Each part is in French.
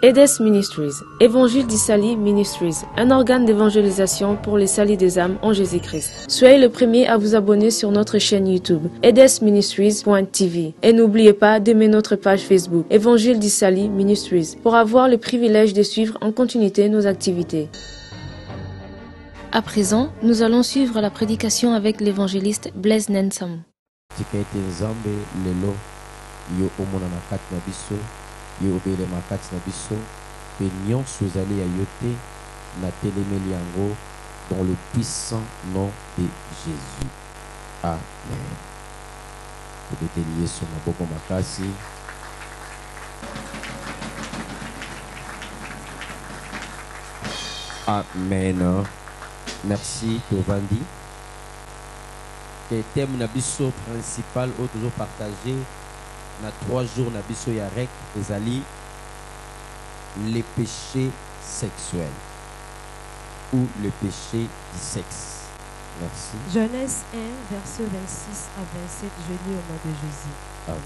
EDES Ministries, Évangile d'Issaly Ministries, un organe d'évangélisation pour les salis des âmes en Jésus-Christ. Soyez le premier à vous abonner sur notre chaîne YouTube, edesministries.tv. Et n'oubliez pas d'aimer notre page Facebook, Évangile d'Issaly Ministries, pour avoir le privilège de suivre en continuité nos activités. À présent, nous allons suivre la prédication avec l'évangéliste Blaise Nensam. Yo obele makati na biso pe nyonso ezali ya yo te na telemeli yango dans le puissant nom de Jésus. Amen. Tobeteli Yesu maboko makasi. Amen. Merci Tovandi. Le thème na biso principal au toujours partagé na 3 jours na biso ya rek ezali les péchés sexuels ou le péché du sexe. Merci. Genèse 1, verset 26 à 27, je lis au nom de Jésus. Amen.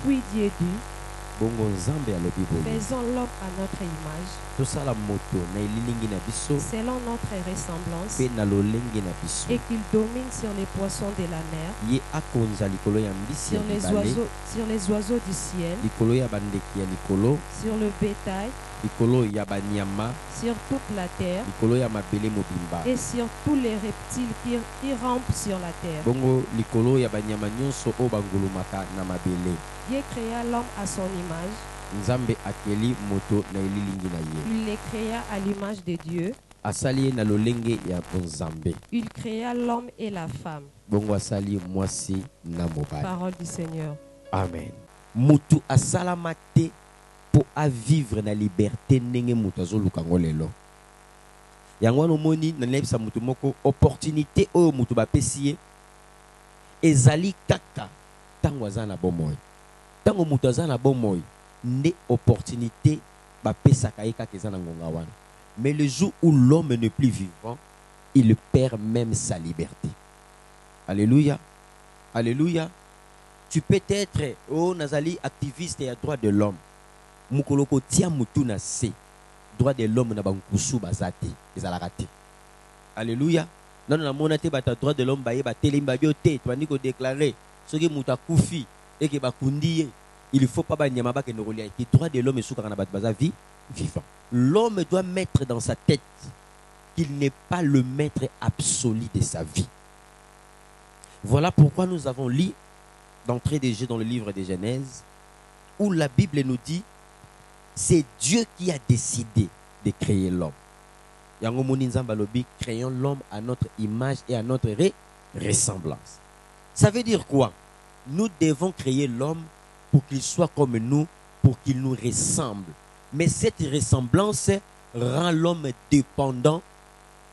Puis Dieu dit, Bongo nzambe alobi boye. faisons l'homme à notre image, Tosala moto na elilingi na biso selon notre ressemblance, pe na lolenge na biso. et qu'il domine sur les poissons de la mer, Ye akonza likolo ya mbisi ya libale, sur les oiseaux du ciel, likolo ya bandeki ya likolo, sur le bétail, likolo ya banyama, sur toute la terre, likolo ya mabele mobimba. et sur tous les reptiles qui rampent sur la terre. Bongo likolo ya banyama nyonso o bangulumaka na mabele. Dieu créa l'homme à son image, Nzambe akeli moto na elilingi na ye. il les créa à l'image de Dieu, Asali ye na lolenge ya Nzambe. il créa l'homme et la femme. Bongo asali mwasi na mobali. Parole du Seigneur. Amen. Mutu asalama te po a vivre na liberté ndenge mutu azoluka ngo lelo. Yango wana omoni na lebisa mutu moko opportunité oyo mutu bapesi ye ezali kaka tango aza na bomoi. Tango mutu aza na bomoi nde opportunité bapesaka ye kaka eza na ngonga wana. Mais le jour où l'homme n'est plus vivant, il perd même sa liberté. Alléluia. Alléluia. Tu peux être nazali activiste et à droit de l'homme. Mukoloko tia mutu na se. Droit de l'homme na bankusu bazate. Ezalaka te. Alléluia. Non na mona te bata droit de l'homme baye ba telemba biote. Tu vas déclarer ce que muta kufi et que bakundi il faut pas banyama ba ke nokolia. Le droit de l'homme est sous kana bat bazavi vivant. L'homme doit mettre dans sa tête qu'il n'est pas le maître absolu de sa vie. Voilà pourquoi nous avons lu d'entrée des jeux dans le livre de Genèse, où la Bible nous dit c'est Dieu qui a décidé de créer l'homme. Yango moni nzamba lobi, créons l'homme à notre image et à notre ressemblance. Ça veut dire quoi? Nous devons créer l'homme pour qu'il soit comme nous, pour qu'il nous ressemble. Mais cette ressemblance rend l'homme dépendant.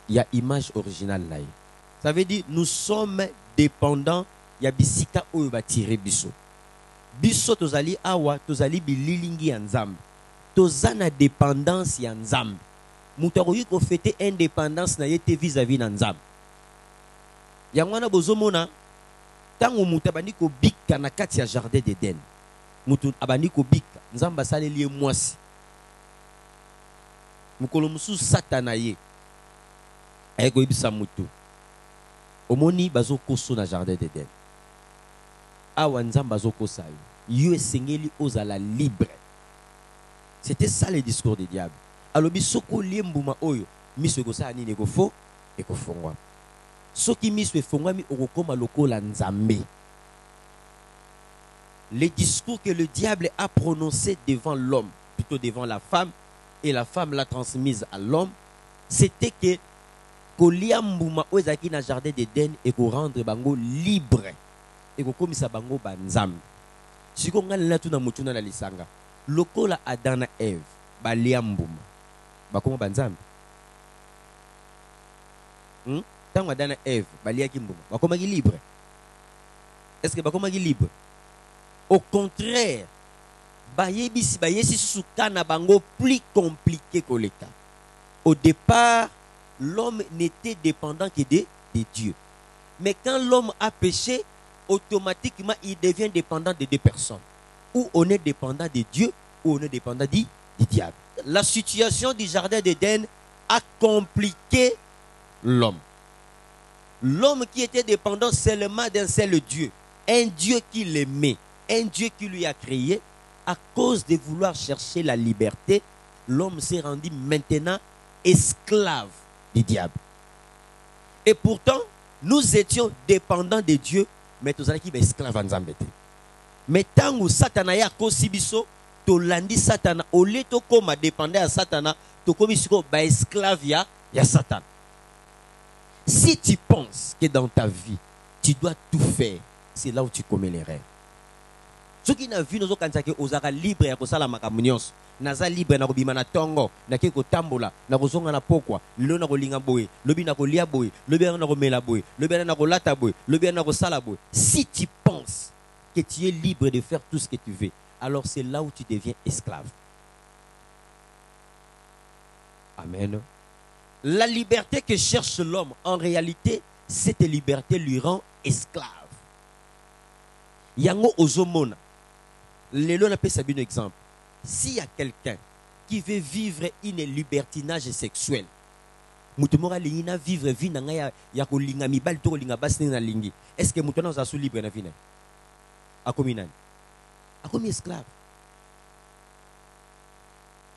Il y a image originale là. Ça veut dire nous sommes dépendants. Il y a bisika oyo batire biso. Biso tozali awa, tozali bililingi ya nzambe. Tozana dépendance ya nzambe. Mutu akoki ko fêter indépendance na yete vis-à-vis na nzambe. Yango wana bozomona tango mutu abandi ko bika na kati ya jardin d'Éden. Mutu abandi ko bika, nzambe asaleli ye mwasi. Mukolo mususu satana ye. Ayeko yebisa mutu. Omoni bazo koso na jardin d'Éden. Awa nzamba zokosa yo esengeli ozala libre. C'était ça le discours du diable. Alobi soko liembuma oyo miso ekosala nini ekofo ekofongwa. Soki miso efongwami okokoma lokola nzambe. Le discours que le diable a prononcé devant l'homme, plutôt devant la femme, et la femme l'a transmise à l'homme, c'était que koliambuma oyo ezalaki na jardin d'Éden ekorendre bango libre. Et kokomisa bango banzambe. Siko ngana na tuna mutuna na lisanga. Lokola Adana Eve baliambuma. Bakoma banzambe. Tango Adana Eve baliaki mbuma. Bakoma ki libre. Est-ce que bakoma ki libre? Au contraire, bayebisi bayesi sukana bango plus compliqué que l'État. Au départ, l'homme n'était dépendant que de Dieu. Mais quand l'homme a péché, automatiquement, il devient dépendant de deux personnes. Ou on est dépendant de Dieu, ou on est dépendant du diable. La situation du jardin d'Éden a compliqué l'homme. L'homme qui était dépendant seulement d'un seul Dieu, un Dieu qui l'aimait, un Dieu qui lui a créé, à cause de vouloir chercher la liberté, l'homme s'est rendu maintenant esclave du diable. Et pourtant, nous étions dépendants de Dieu, mais nous étions esclaves en Zambété. Mais tant que Satana ya kosibiso, to landi Satana, au lieu de comme dépendant à Satana, to comme esclave ya Satan. Si tu penses que dans ta vie, tu dois tout faire, c'est là où tu commets l'erreur. Ceux qui n'ont vu nos autres que osara libre ya kosala makamunions, naza libre na kobima na tongo, na ke kotambola, na kozonga na pokwa, lo na kolinga boye, lobi na kolia boye, lobi na komela boye, lobi na kolata boye, lobi na kosala boye. Si tu penses que tu es libre de faire tout ce que tu veux, alors c'est là où tu deviens esclave. Amen. La liberté que cherche l'homme, en réalité, cette liberté lui rend esclave. Yango ozomona. Lelo n'a pas un exemple. S'il y a quelqu'un qui veut vivre une libertinage sexuel, mutumora lingina vivre vie na ya ko linga mibali to linga basi na lingi. Est-ce que mutona za su libre na vie na? Akomi nani? Akomi esclave.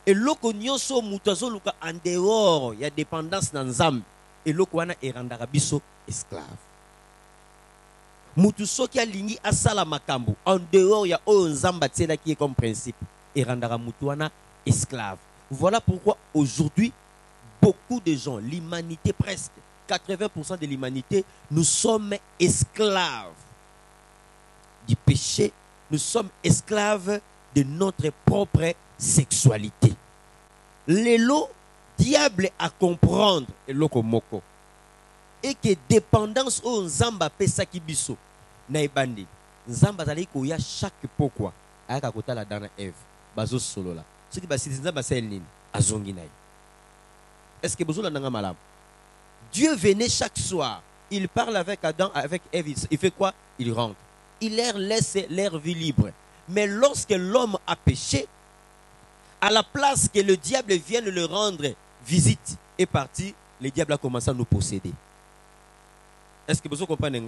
Et loko nyonso mutazo luka en dehors ya dépendance na nzambe. Et loko wana erandaka biso esclave. Mutu soki alingi asala makambo en dehors ya oyo nzamba tsela qui est comme principe erandaka mutu wana esclave. Voilà pourquoi aujourd'hui beaucoup de gens, l'humanité presque 80% de l'humanité, nous sommes esclaves du péché, nous sommes esclaves de notre propre sexualité. Lelo diable à comprendre eloko moko et que dépendance au nzamba pesa kibiso na ebandi nzamba zali ko ya chaque pokwa aka kotala dana Eve bazo solola ce qui basi nzamba sel nini azongi nayi. Est-ce que besoin nanga malam? Dieu venait chaque soir, il parle avec Adam, avec Ève, il fait quoi? Il rentre, il leur laisse leur vie libre. Mais lorsque l'homme a péché, à la place que le diable vienne le rendre visite est parti, le diable a commencé à nous posséder. Est-ce que vous comprenez?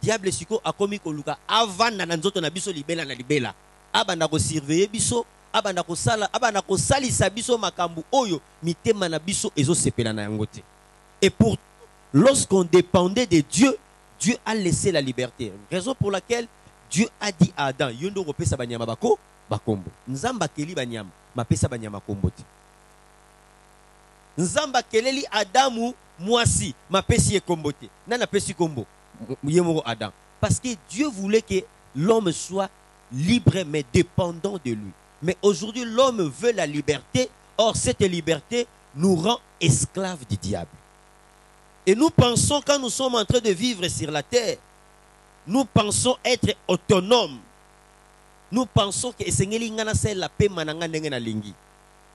Diable siko a commis koluka avant na nzoto na biso libela na libela. Abanda ko surveiller biso, abanda ko salisa biso makambu oyo mitema na biso ezo sepela na yango te. Et pour lorsqu'on dépendait de Dieu, Dieu a laissé la liberté. Raison pour laquelle Dieu a dit à Adam, yondo ko pesa banyama bako bakombo. Nzamba keli banyama, ma pesa banyama kombo te. Nzamba keleli Adamu mwasi, ma pesi e kombo te. Nana pesi kombo. Adam. Parce que Dieu voulait que l'homme soit libre mais dépendant de lui. Mais aujourd'hui, l'homme veut la liberté. Or, cette liberté nous rend esclaves du diable. Et nous pensons, quand nous sommes en train de vivre sur la terre, nous pensons être autonomes. Nous pensons que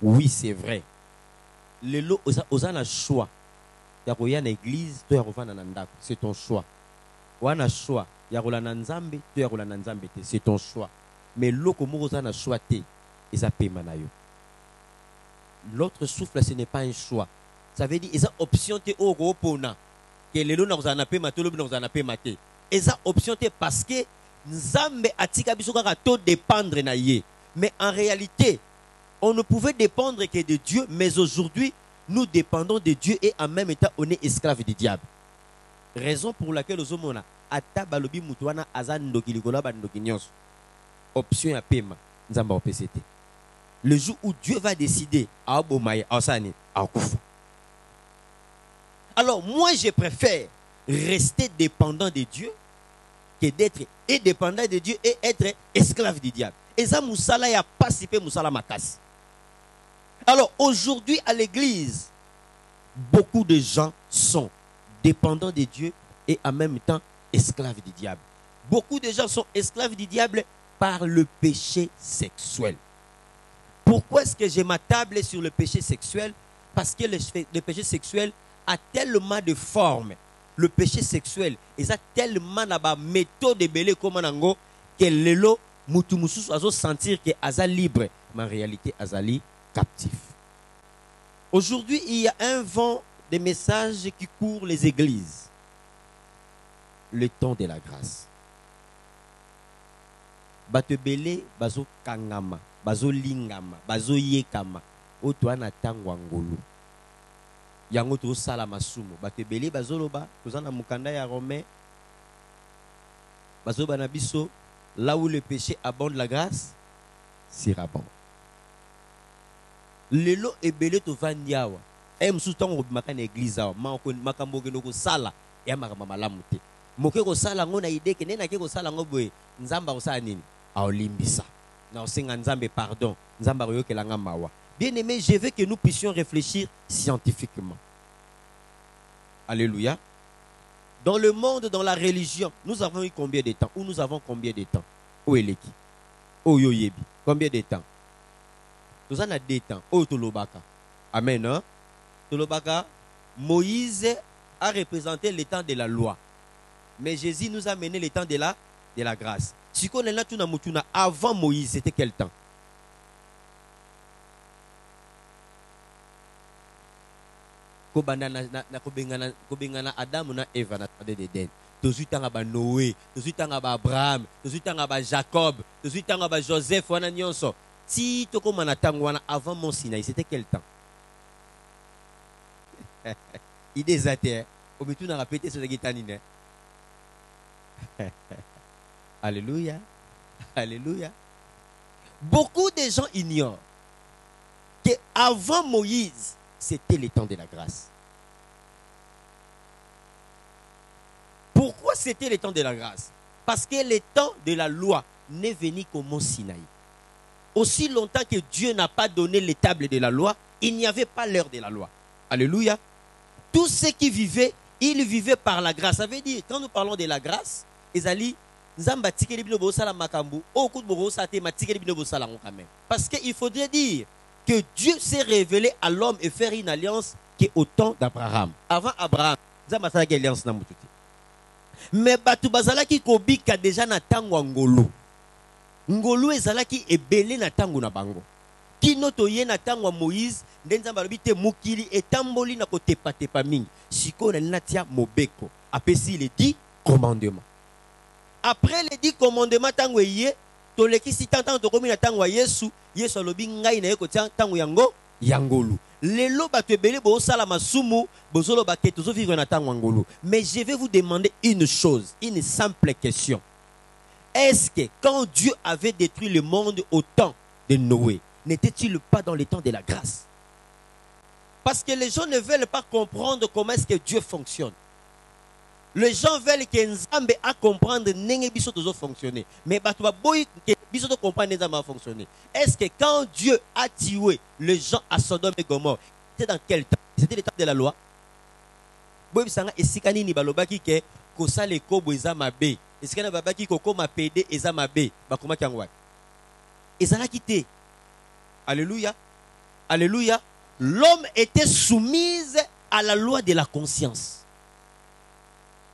oui, c'est vrai. Lelo ozana choix. Ya koya na église, to ya kovana na ndako, c'est ton choix. Wana choix, ya kola na nzambe, to ya kola na nzambe te, c'est ton choix. Mais loko moko ozana choix te, eza pema na yo. L'autre souffle, ce n'est pas un choix. Ça veut dire eza option te o ko pona. Que lelo na kozana pema te, lobi na kozana pema te. Eza option te parce que nzambe atika biso kaka to dépendre na ye. Mais en réalité, on ne pouvait dépendre que de Dieu, mais aujourd'hui, nous dépendons de Dieu et en même temps, on est esclave du diable. Raison pour laquelle nous sommes ata balobi mutuana azando kilikola bandoki nyonso. Option ya pema, nzamba opesete. Le jour où Dieu va décider à abomaye asani akufa. Alors moi je préfère rester dépendant de Dieu que d'être indépendant de Dieu et être esclave du diable. Et ça musala ya pasipé musala makasi. Alors aujourd'hui à l'église, beaucoup de gens sont dépendants de Dieu et en même temps esclaves du diable. Beaucoup de gens sont esclaves du diable par le péché sexuel. Pourquoi est-ce que je m'attable sur le péché sexuel? Parce que le péché sexuel a tellement de formes. Le péché sexuel, il a tellement de méthode de belé comme nango que lelo mutu mususu azo sentir que aza libre, mais en réalité azali captifs. Aujourd'hui, il y a un vent de messages qui courent les églises. Le temps de la grâce. Batebele, bazo kangama, bazo lingama, bazo yekama, otoana tangwangolo. Yango to sala masumo. Batebele bazo loba, tozana mukanda ya Romain. Bazo banabiso, là où le péché abonde, la grâce surabonde. Lelo ebele to vandiawa. Moussou tango makana église awa, makambo genoko sala, ya makama malamu te. Moke ko sala ngona ide ke nena ke ko sala ngoboye, nzamba ko sala nini? Aolimbisa. Na osenga nzambe pardon, nzamba yoke langa mawa. Bien aimé, je veux que nous puissions réfléchir scientifiquement. Alléluia. Dans le monde, dans la religion, nous avons eu combien de temps? Ou nous avons combien de temps? Où est l'équipe? Oh yo yebi. Combien de temps? Nous en avons 2 temps. Oh tolobaka. Amen. Hein? Tolobaka, Moïse a représenté le temps de la loi. Mais Jésus nous a mené le temps de la grâce. Si on est là, avant Moïse, c'était quel temps? Kobengana Adam na Eva na tade de den. Tozu tanga ba Noé, tozu tanga ba Abraham, tozu tanga ba Jacob, tozu tanga ba Joseph wana nyonso. Si toko manatang wana avant Mont Sinaï, c'était quel temps? Idée zate. Obitu na répéter ce guitanine. Alléluia. Alléluia. Beaucoup de gens ignorent que avant Moïse, c'était le temps de la grâce. Pourquoi c'était le temps de la grâce? Parce que le temps de la loi n'est venu qu'au Mont Sinaï. Aussi longtemps que Dieu n'a pas donné les tables de la loi, il n'y avait pas l'heure de la loi. Alléluia. Tous ceux qui vivaient, ils vivaient par la grâce. Ça veut dire, quand nous parlons de la grâce, parce qu'il faudrait dire que Dieu s'est révélé à l'homme et faire une alliance qui est au temps d'Abraham. Avant Abraham, mais batu bazalaki kobika déjà na tango ngolo. Ngolo ezalaki ebele na tango na bango. Kino toye na tango Moïse, ndenzamba lobite mukili etamboli na kotepa tepa mingi. Siko na natia mobeko. Apesi les 10 commandements. Après les 10 commandements tango yé, toleki si tantan to komi na tango Yesu, Yesu lobi ngai na yeko tango yango yangolo. Lelo bato ebele bo sala masumu bozolo baketo zo vivre na tango ngolo. Mais je vais vous demander une chose, une simple question. Est-ce que quand Dieu avait détruit le monde au temps de Noé, n'était-il pas dans le temps de la grâce? Parce que les gens ne veulent pas comprendre comment est-ce que Dieu fonctionne. Les gens veulent que Nzambe a comprendre nenge biso tozo fonctionner. Mais bato ba boy que biso to comprendre Nzambe a fonctionner. Est-ce que quand Dieu a tué les gens à Sodome et Gomorrhe, c'était dans quel temps? C'était le temps de la loi. Boy bisanga esikani ni balobaki ke kosale kobo eza mabe. Esikana babaki kokoma pede eza mabe. Bakoma kyangwa. Ezala kité. Alléluia. Alléluia. L'homme était soumise à la loi de la conscience.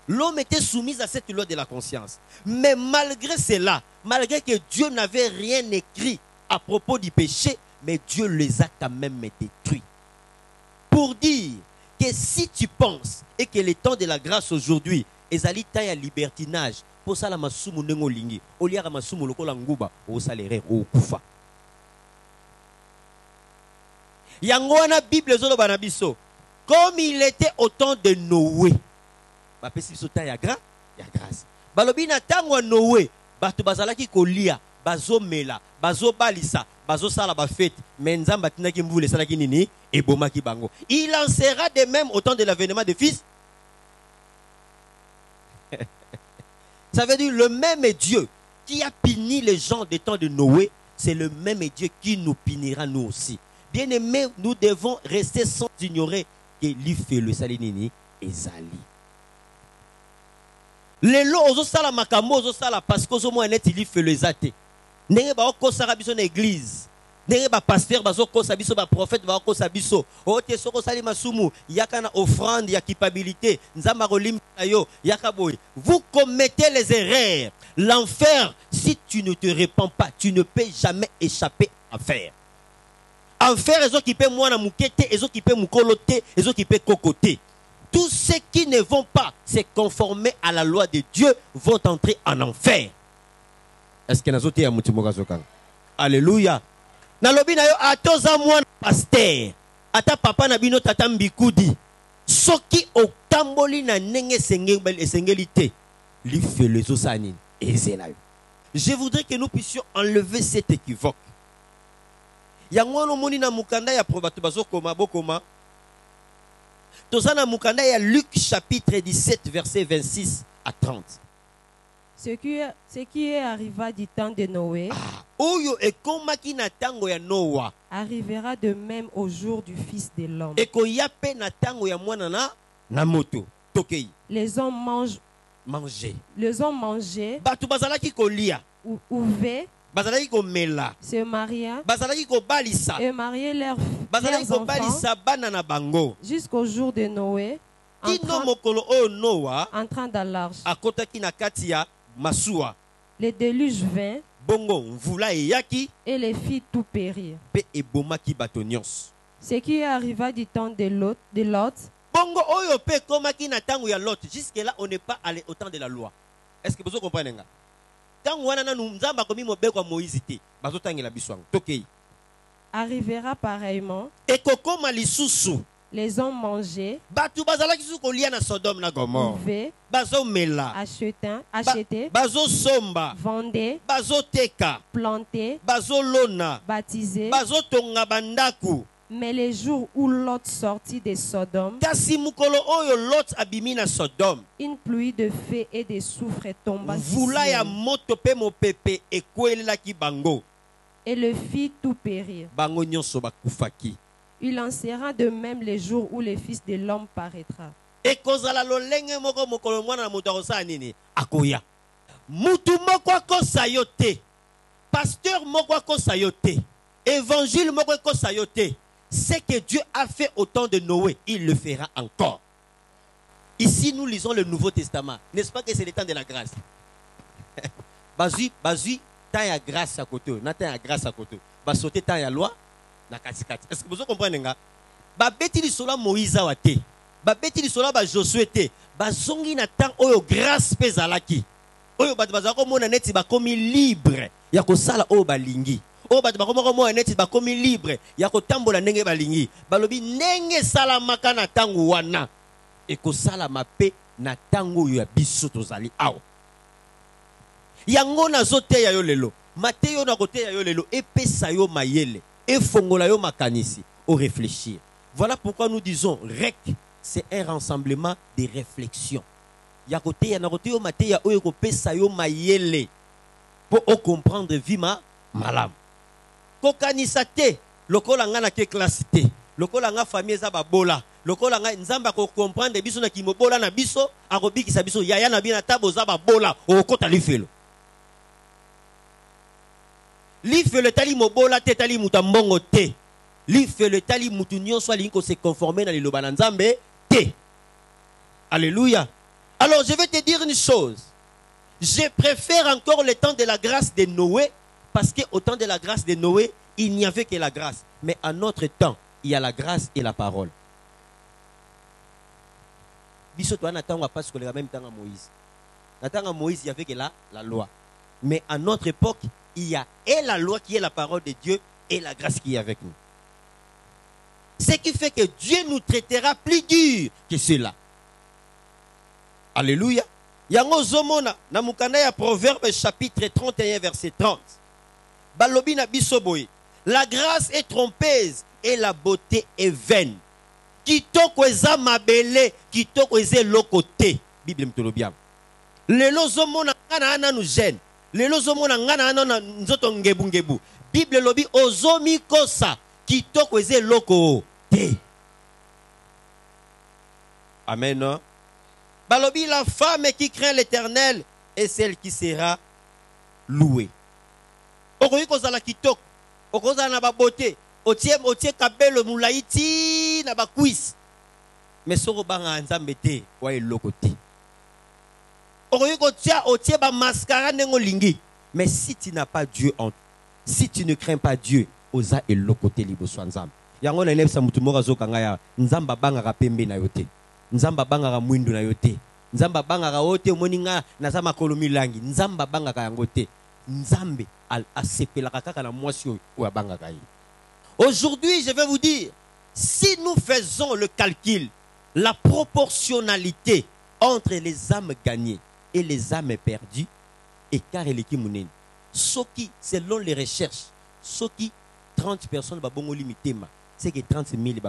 L'homme était soumis à cette loi de la conscience. Mais malgré cela, malgré que Dieu n'avait rien écrit à propos du péché, mais Dieu les a quand même détruits. Pour dire que si tu penses et que le temps de la grâce aujourd'hui, ezali ta ya libertinage, pour ça la masumu nengo lingi, oliara masumu lokola nguba, o salere o kufa. Yango wana Bible zolo banabiso, comme il était au temps de Noé. Ba pesi biso ta ya grâce. Balobi na tango Noé, bato bazalaki kolia, bazomela, bazobalisa, bazosala ba fête, mais Nzamba tinaki mbule salaki nini ebomaki bango. Il en sera de même au temps de l'avènement de fils. Ça veut dire le même Dieu qui a puni les gens des temps de Noé, c'est le même Dieu qui nous punira nous aussi. Bien aimés, nous devons rester sans ignorer que l'ifé le salinini ezali. Lelo ozo sala makambo ozo sala parce que ozo mo net l'ifé le zate. Ndenge ba okosaka biso na église. Ndenge ba pasteur bazo kosa biso ba prophète ba kosa biso. O te soko sali masumu yaka na offrande ya culpabilité. Nzamba kolimba yo yaka boy. Vous commettez les erreurs. L'enfer, si tu ne te répands pas, tu ne peux jamais échapper à l'enfer. Enfer, ils occupent moi na mukete, ils occupent mukolote, ils occupent kokote. Tous ceux qui ne vont pas se conformer à la loi de Dieu vont entrer en enfer. Est-ce que nous avons dit alléluia. Nalobi na yo atoza mwana pasteur. Ata papa na bino tata mbikudi. Soki otamboli na nenge sengelite. Li fait les osanine. Je voudrais que nous puissions enlever cet équivoque. Yangono moni na mukanda ya probatu bazokoma bokoma. Tozana mukanda ya Luc chapitre 17 verset 26 à 30. Ce qui est arriva du temps de Noé Oyo ekomaki na tango ya Noa arrivera de même au jour du Fils de l'homme. ekoyape na tango ya mwana na moto. Tokei. Les hommes mangent. Manger. Les hommes mangeaient, Batu bazalaki kolia. ouvaient, Bazalaki komela. se mariaient Bazalaki kobalisa. et mariaient leurs Bazalaki enfants kobalisa bana na bango. jusqu'au jour de Noé, Kino mokolo oyo Noa entrant dans l'arche. akotaki na kati ya masuwa. Le déluge vint Bongo mvula eyaki et les filles tout périr. pe ebomaki bato nyonso. Ce qui arriva du temps de Lot, Bongo oyo pe komaki na tango ya Lot. Jusque là on n'est pas allé au temps de la loi. Est-ce que vous comprenez nga? Tango wana nanu nzamba komi mobeko ya Moïse te. Bazotangela biso yango. Tokei. arrivera pareillement. Ekokoma lisusu. Les hommes mangeaient, Batu bazalaki su kolia na Sodome na Gomorre. buvaient, Bazomela. achetaient, Bazosomba. vendaient, Bazoteka. plantaient, Bazolona. baptisaient. Bazotonga bandaku. Mais les jours où Lot sortit de Sodome, Kasi mukolo oyo Lot abimi na Sodome. une pluie de feu et de soufre tomba du Vula ya ciel moto pe mopepe ekwelelaki bango. et le fit tout périr. Bango nyonso bakufaki. Il en sera de même les jours où le Fils de l'homme paraîtra. Ekozala lolenge moko mokolo mwana na moto akosala nini? Akoya. Mutu moko akosa yo te. Pasteur moko akosa yo te. Évangile moko akosa yo te. Ce que Dieu a fait au temps de Noé, il le fera encore. Ici, nous lisons le Nouveau Testament. N'est-ce pas que c'est le temps de la grâce? Bazui, temps ya grâce à côté. Na temps ya grâce à côté. Basote temps ya loi. Na katikati. Est-ce que vous comprenez nga? Babeti li sola Moïse wa te. Babeti li sola ba Josué te. Bazongi na temps oyo grâce pezalaki. Oyo bat bazako mona neti ba komi libre. Ya ko sala oyo balingi. Oyo bat bakomo mona neti ba komi libre. Ya ko tambola ndenge balingi. Balobi ndenge sala maka na tango wana. E ko sala mape na tango oyo ya biso tozali awa. Yango na zote ya yo lelo. Mateyo na kote ya yo lelo epesa yo mayele. Et fongola yo makanisi au réfléchir. Voilà pourquoi nous disons REC, c'est un rassemblement de réflexion. Yakote ya nakote yo mate ya oyo ko pesa yo mayele pour comprendre vima malam. Kokanisa te lokola nga na ke classe te. Lokola nga famille za babola. Lokola nga nzamba ko comprendre biso na kimobola na biso akobikisa biso yaya na bina tabo za babola okota lifelo. Li fait le tali mobola te tali mutambongo te. Li fait le tali mutunyon soit li ko se conformer dans les loba nzambe te. Alléluia. Alors je vais te dire une chose. Je préfère encore le temps de la grâce de Noé parce qu'au temps de la grâce de Noé, il n'y avait que la grâce. Mais en notre temps, il y a la grâce et la parole. Biso toi n'attend pas ce que le même temps à Moïse. N'attend à Moïse, il y avait que la loi. Mais à notre époque, il y a et la loi qui est la parole de Dieu et la grâce qui est avec nous. Ce qui fait que Dieu nous traitera plus dur que cela. Alléluia. Yango zomona na mukanda ya Proverbe chapitre 31 verset 30. Balobi na bisoboy. La grâce est trompeuse et la beauté est vaine. Kitoko eza mabele, kitoko eza lokote. Bible mtolobiam. Lelo zomona kana ana nous gêne. Lelo zomona ngana ana nzoto ngebu ngebu. Bible lobi ozomi kosa kitoko eze loko te. Amen. Balobi la femme qui craint l'Éternel est celle qui sera louée. Okoyi kozala kitoko, okozala na ba beauté, otie kabelo mulaiti na ba cuisse. Mais soko banga nzambe te wa eloko te. Mais si tu n'as pas Dieu en toi, si tu ne crains pas Dieu, oza eloko te liboso ya nzambe. Yango na elebisa mutu moko azokanga ya nzambe abangaka pembe na yo te, nzambe abangaka mwindu na yo te, nzambe abangaka yo te omoni nga naza makolo milangi, nzambe abangaka yango te. Nzambe asepelaka kaka na mwasi oyo abangaka ye. Aujourd'hui, je vais vous dire, si nous faisons le calcul, la proportionnalité entre les âmes gagnées et les âmes perdues, écart eleki munene. Soki, selon les recherches, soki 30 personnes babongo limitema, c'est que 30 000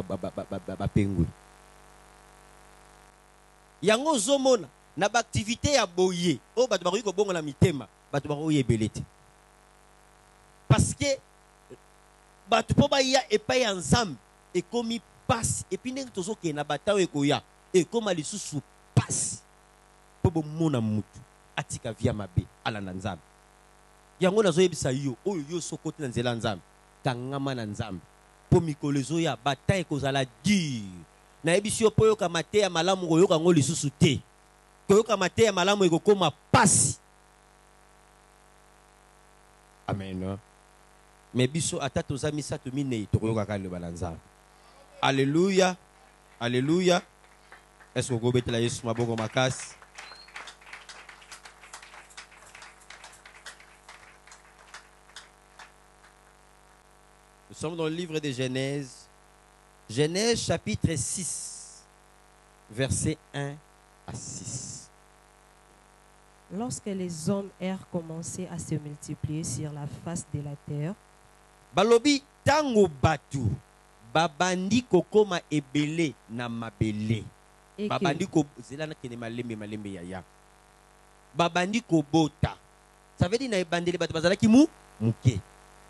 bapengwe. Yango zomona na ba activité ya boye, o bato bakoki kobongo na mitema, bato bakoki ebelete. Parce que bato po ba ya epai ya nzambe ekomi passe et puis ndenge tozoke na batawo ekoya ekoma lisusu passe po bomona mutu atika via mabe ala na nzambe. Yango nazoyebisa yo oyo yo sokoti na nzela nzambe kangama na nzambe po mikolo ezoya bataille ekozala dure. Nayebisi yo po yoka mate ya malamu koyoka ngo lisusu te, koyoka mate ya malamu ekokoma passe. Amen. Mais biso atato za misato minei tokoyoka ka loba na nzambe. Alléluia. Alléluia. Est-ce que vous pouvez la Yesu maboko makasi? Nous sommes dans le livre de Genèse. Genèse chapitre 6, versets 1 à 6. Lorsque les hommes eurent commencé à se multiplier sur la face de la terre, balobi tango batu babandi kokoma ebele na mabele. Babandi ko zela na kene malembe yaya. Babandi ko bota. Ça veut dire na ebandeli batu bazala ki muke.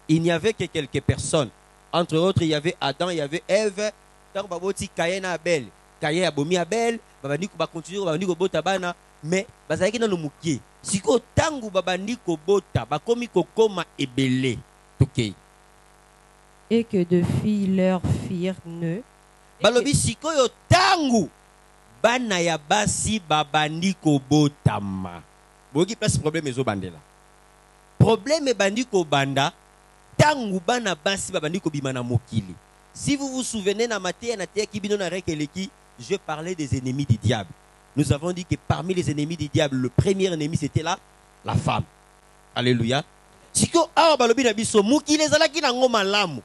Il n'y avait que quelques personnes. Entre autres, il y avait Adam, il y avait Ève. Tango baboti Caïn Abel. Caïn abomi Abel, babandi ko ba continuer babandi ko bota bana, mais bazala ki na no muke. Siko tango babandi ko bota, bakomi kokoma ebele. Okay. Et que deux filles leur firent nœud. Balobi sikoyo tangu bana ya basi babandi ko botama. Boki place problème ezo bandela. Problème bandi ko banda tangu bana basi babandi ko bimana mokili. Si vous vous souvenez na Matthieu na terre qui bino na rekeleki, je parlais des ennemis du diable. Nous avons dit que parmi les ennemis du diable, le premier ennemi c'était la femme. Alléluia. Siko awa balobi na biso mokili ezalaki na ngoma lamu.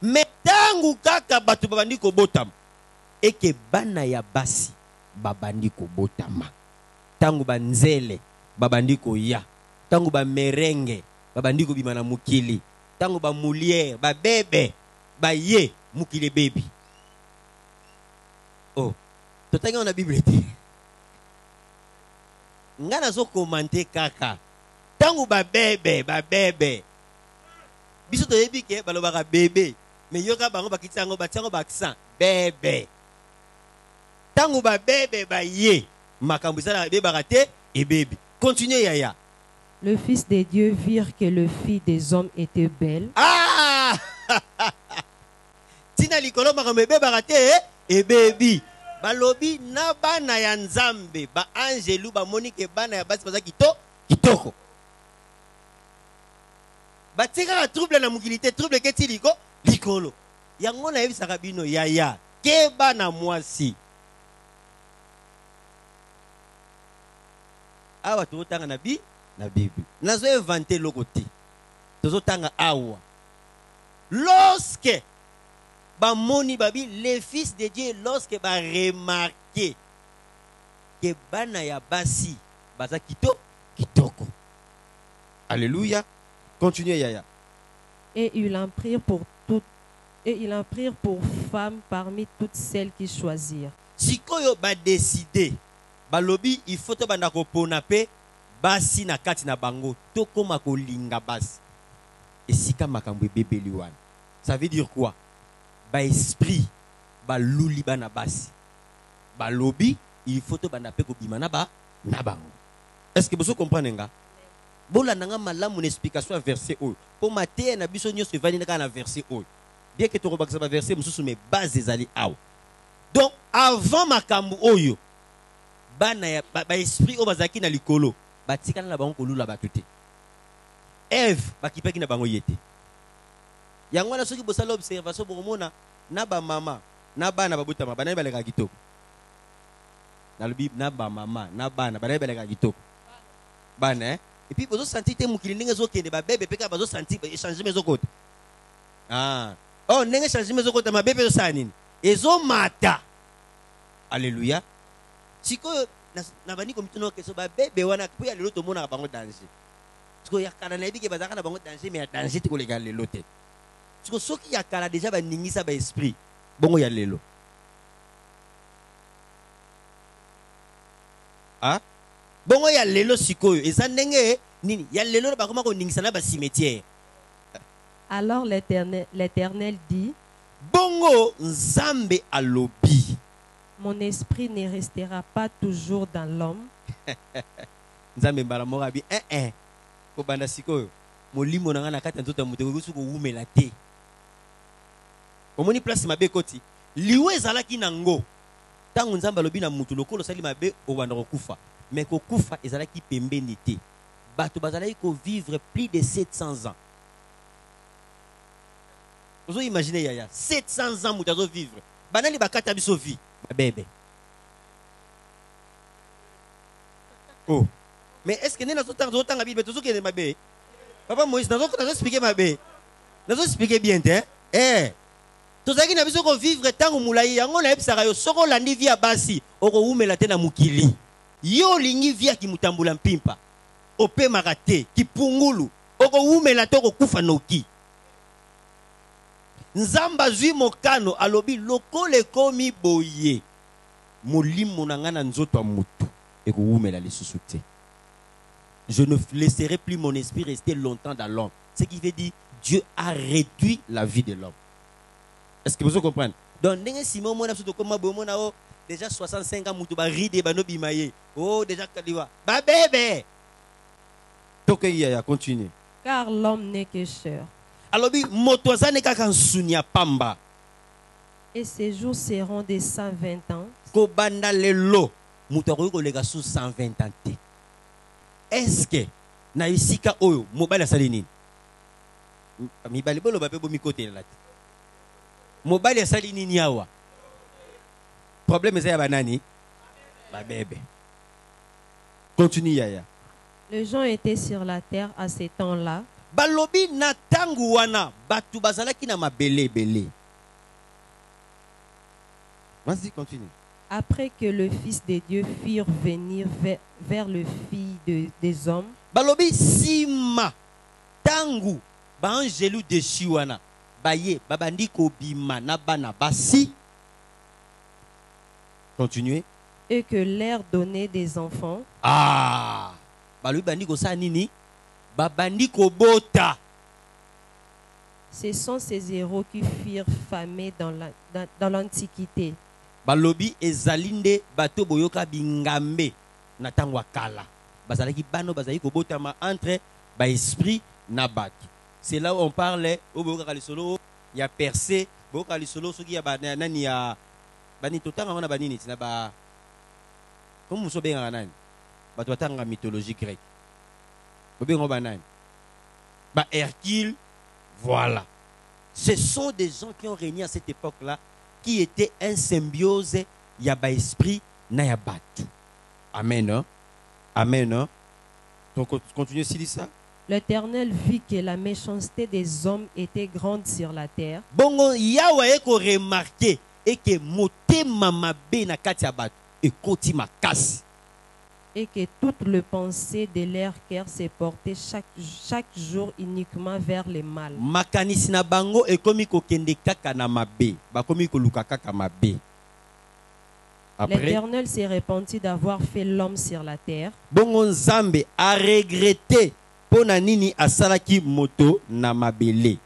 Mais tangu kaka batu babandi ko botama et que bana ya basi babandi ko botama. Tangu banzele babandi ko ya. Tangu ba merenge babandi ko bimana mukili. Tangu ba moulière ba bébé ba ye mukili baby. Oh, totanga on a Bible te. Ngana zo commenter kaka. Tangu ba bébé biso to yebi ke balobaka bébé. Mais yoka bango bakitango batiango baksan bébé. Tango ba bébé ba ye makambo sala bébé barate et bébé. Continuez yaya. Le fils de Dieu virent que le fils des hommes était belle. Ah! Tina likolo makambo bébé barate et bébé. Balobi na bana ya nzambe ba angelu ba monike bana ya basi baza kitoko. Batika la trouble na mugilité trouble keti likolo. Yango na yebisaka bino yaya keba na mwasi. Awa tozotanga na Bible. Nazo inventer loko te. Tozotanga awa. Lorsque bamoni babi les fils de Dieu, lorsque ba remarquer que bana ya basi baza kitoko. Alléluia. Continuez yaya. Et ils en prirent pour femmes parmi toutes celles qu'ils choisirent. Sikoyo ba décider balobi il faut to banda ko ponape basi na kati na bango tokoma ko linga basi. Esika makambo bebeli wana. Ça veut dire quoi? Ba esprit ba luli bana basi. Balobi il faut to banda pe ko bimana ba na bango. Est-ce que vous comprenez nga? Bola nanga malamu une explication verset oyo. Pour Matthieu na biso nyonso evani na verset oyo. Bien que tu rebakisa ba verset mususu mais base ezali awa. Donc avant makambo oyo bana ya ba esprit o bazaki na likolo batikana na bango kolula batuté. Ève bakipaki na bango yete. yango na soki bosala observation bokomona na ba mama na bana babutama bana baleka kitoko na lobi na ba mama na bana bana baleka kitoko bana et puis bozo sentir te mukili ndenge zokende ba bébé peka bazo sentir échanger mezo kote oh ndenge échanger mezo kote ma bébé zo sanini ezo mata alléluia siko na bani komituno keso ba bébé wana po ya lelo to mona bango danger siko ya kana na ebike bazaka na bango danger mais ya danger te ko lega lelo te siko soki ya kala déjà ba ningisa ba esprit bongo ya lelo bongo ya lelo sikoyo eza ndenge nini ya lelo bakoma ko ningisa na ba cimetière. Alors l'Éternel dit, bongo nzambe alobi, mon esprit ne restera pas toujours dans l'homme. nzambe mbala morabi ko banda sikoyo molimo na ngana kati nzoto mutu ko suko umela te omoni place mabe koti liwe ezalaki nango tangu nzambe alobi na mutu lokolo sali mabe obanda kokufa mais kokufa ezalaki pembeni te bato bazalaki ko vivre plus de 700 ans. Vous imaginez yaya 700 ans mutu azo vivre banali bakata biso vie bébé. Oh mais est-ce que nena zotanga bible tozokende mabe papa Moïse nazo expliquer mabe nazo expliquer bien te tozaki na biso ko vivre tango mulai yango na ebisaka yo soko landi via basi oko umela te na mukili yo lingi via ki mutambula mpimpa ope makate ki pungulu oko umela te ko kufa noki nzamba zwi mokano alobi lokole komi boye molimo na ngana nzoto ya mutu eko umela lisusu te. Je ne laisserai plus mon esprit rester longtemps dans l'homme. Ce qui veut dire Dieu a réduit la vie de l'homme. Est-ce que vous comprenez? Donc, Simon déjà 65 ans, moutou ba ride ba no bimaye. Oh, déjà kaliwa. Ba bébé. Donc il continue. Car l'homme n'est que chair. Alors bi motoza ne ka kan sunya pamba. Et ses jours seront de 120 ans. Ko banda lelo moutou ko lega sous 120 ans. Est-ce que na isika oyo mobali asali nini? Mibali bolo ba pe bo mikote la. Mobali asali nini yawa? Problème c'est ya banani? Ba bébé. Continue yaya. Les gens étaient sur la terre à ces temps-là. Balobi na tangu wana batu bazalaki na mabele belé. Vas-y continue. Après que le Fils de Dieu firent venir vers le Fils des hommes, balobi sima tangu ba angelu de shiwana baye babandi ko bima na bana basi. Continuez. Et que l'air donnait des enfants. Balobi bandi ko sa nini? Babandi ko bota. Ce sont ces héros qui firent famer dans l'Antiquité. Balobi ezalinde bato boyoka bingambe na tangwa kala bazalaki bano bazali ko botama entre ba esprit na bato. C'est là où on parle au boyoka lisolo ya percé boyoka lisolo soki ya bana nani ya bani totanga wana banini tina ba comme muso benga nani bato batanga mythologie grecque bobengo banani ba Hercule. Voilà, ce sont des gens qui ont régné à cette époque-là, qui était un symbiose yaba esprit na yabat. Amen. Hein? Amen. Hein? Donc continue s'il dit ça. L'Éternel vit que la méchanceté des hommes était grande sur la terre. Bongo Yahweh ko remarqué et que motema mabe na kati yabat et koti makasi. Et que toute le pensée de leur cœur s'est portée chaque jour uniquement vers le mal. Makanisi na bango e komi ko kende kaka na mabe, ba komi ko luka kaka mabe. L'Éternel s'est repenti d'avoir fait l'homme sur la terre. Bongo Nzambe a regretté pona nini asalaki moto na mabele.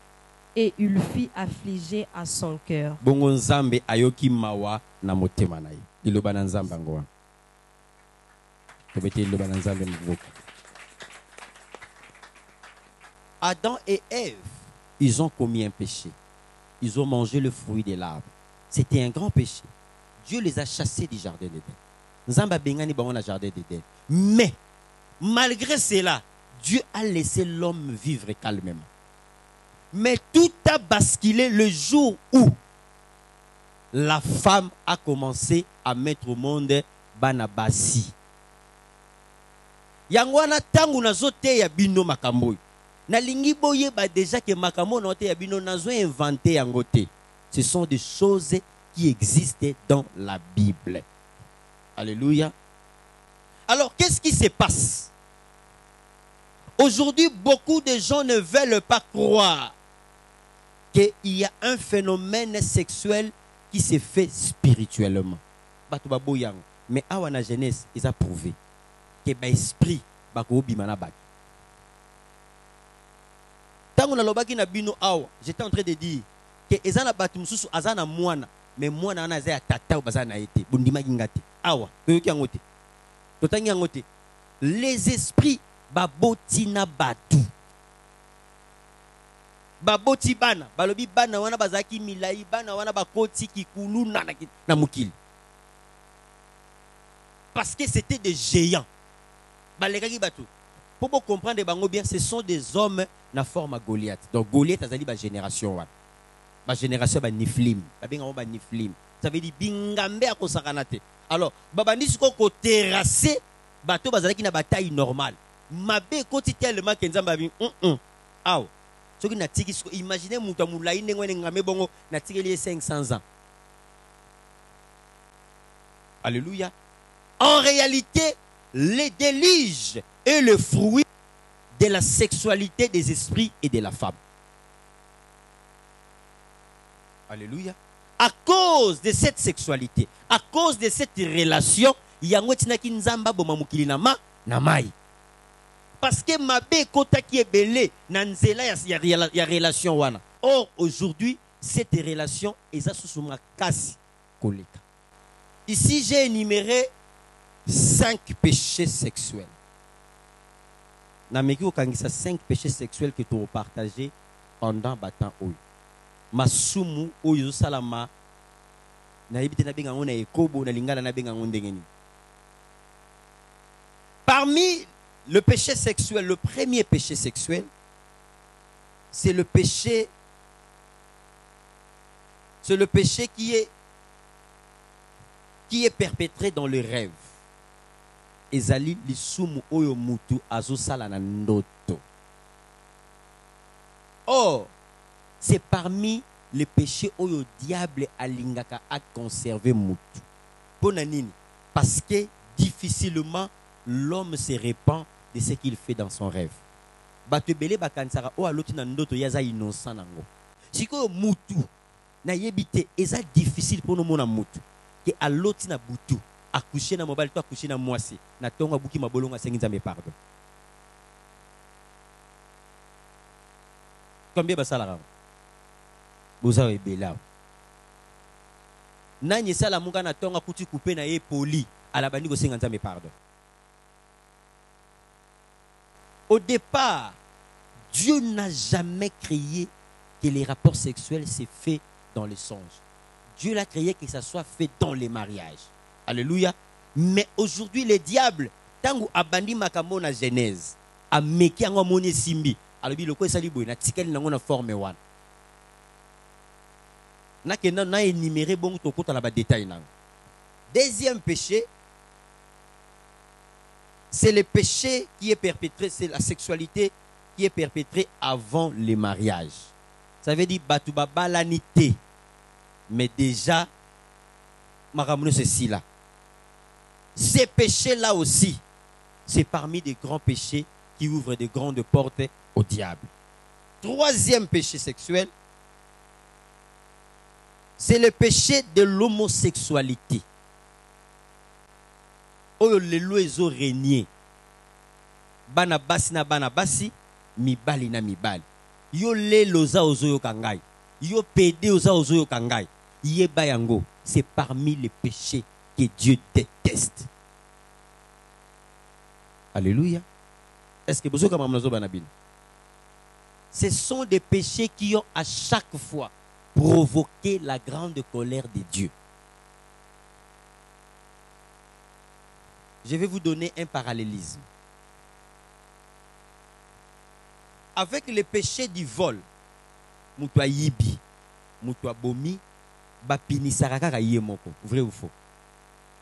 Et il fit affliger à son cœur. Bongo Nzambe ayoki mawa na motema na ye. Iloba na Nzambe ngo. Adam et Ève, ils ont commis un péché. Ils ont mangé le fruit de l'arbre. C'était un grand péché. Dieu les a chassés du jardin d'Éden. Nzamba bengani bango na jardin d'Éden. Mais malgré cela, Dieu a laissé l'homme vivre calmement. Mais tout a basculé le jour où la femme a commencé à mettre au monde Banabasi. Yangwana tangu nazote ya bino makambo. Na lingi boye ba déjà que makambo na ya bino nazo inventé yangote. Ce sont des choses qui existent dans la Bible. Alléluia. Alors, qu'est-ce qui se passe? Aujourd'hui, beaucoup de gens ne veulent pas croire qu'il y a un phénomène sexuel qui se fait spirituellement. Mais à la jeunesse, ils ont prouvé que l'esprit est j'étais en train de dire que les gens sont azana mwana mais mwana ana za tata bazana été bundima ngati awa toyoki yangote totangi yangote les esprits babotina batu baboti bana balobi bana wana bazaki milai bana wana bakoti kikulu na mukili parce que c'était des géants balekaki batu. Pour vous comprendre bien, ce sont des hommes na forme à Goliath. Donc Goliath a dit génération. Ma génération ba Niflim. Ba Niflim. Ça veut dire bingambe a kosakanate. Alors, babandi siko ko terrasser bateau bazalaki na bataille normale. Mabe koti tellement que nzamba bi aw. Ce qui na tiki siko imaginez muta mulai ngwene ngame bongo na tiki les 500 ans. Alléluia. En réalité, les déluges est le fruit de la sexualité des esprits et de la femme. Alléluia. À cause de cette sexualité, à cause de cette relation, il y a nzamba bomamukili na mai. Parce que ma bé kota qui est belé, nanzela ya relation wana. Or aujourd'hui, cette relation est sous ma kasi koleka. Ici, j'ai énuméré 5 péchés sexuels. Nameki okangisa 5 péchés sexuels que tu as partagé pendant battant oyo. Masumu oyo salama na yebite na benga ngona ekobo na lingala na benga ngondengeni. Parmi le péché sexuel, le premier péché sexuel, c'est le péché qui est perpétré dans le rêve. Ezali lisumu oyo mutu azosala na ndoto. Or, c'est parmi les péchés oyo diable alingaka a conserver mutu. Bonanini, parce que difficilement l'homme se répand de ce qu'il fait dans son rêve. Batebele bakansara o aloti na ndoto yaza innocent nango. Siko mutu na yebite eza difficile pour nous mona mutu ke aloti na butu. Accoucher na mobile, toi accoucher na moisi. Na tonga buki mabolonga sengi nzambe pardon. Combien basala? Boza ebela. Nani sala munga na tonga kuti couper na ye poli ala bandi ko senga nzambe pardon. Au départ, Dieu n'a jamais créé que les rapports sexuels se fait dans les songes. Dieu l'a créé que ça soit fait dans les mariages. Alléluia. Mais aujourd'hui, le diable, tangu abandi makambo na Genèse, a meki yango moni simbi. Alors, le ko esali boy na tikeli nango na forme wana. Na kena na énuméré bon to kota la ba détail nango. Deuxième péché, c'est le péché qui est perpétré, c'est la sexualité qui est perpétrée avant le mariage. Ça veut dire batu babalanité. Mais déjà, makambo ceci là. Ces péchés-là aussi, c'est parmi des grands péchés qui ouvrent de grandes portes au diable. Troisième péché sexuel, c'est le péché de l'homosexualité. Oh, le loiseau régné. Bana basi na bana basi, mibali na mibali. Yo le loza ozoyo kangai. Yo pede oza ozoyo kangai. Ye bayango, c'est parmi les péchés que Dieu déteste. Alléluia. Est-ce que vous avez ce sont des péchés qui ont à chaque fois provoqué la grande colère de Dieu. Je vais vous donner un parallélisme. Avec le péché du vol, mutu ayibi, mutu abomi, bapinisaka kaka ye moko. Vrai ou faux?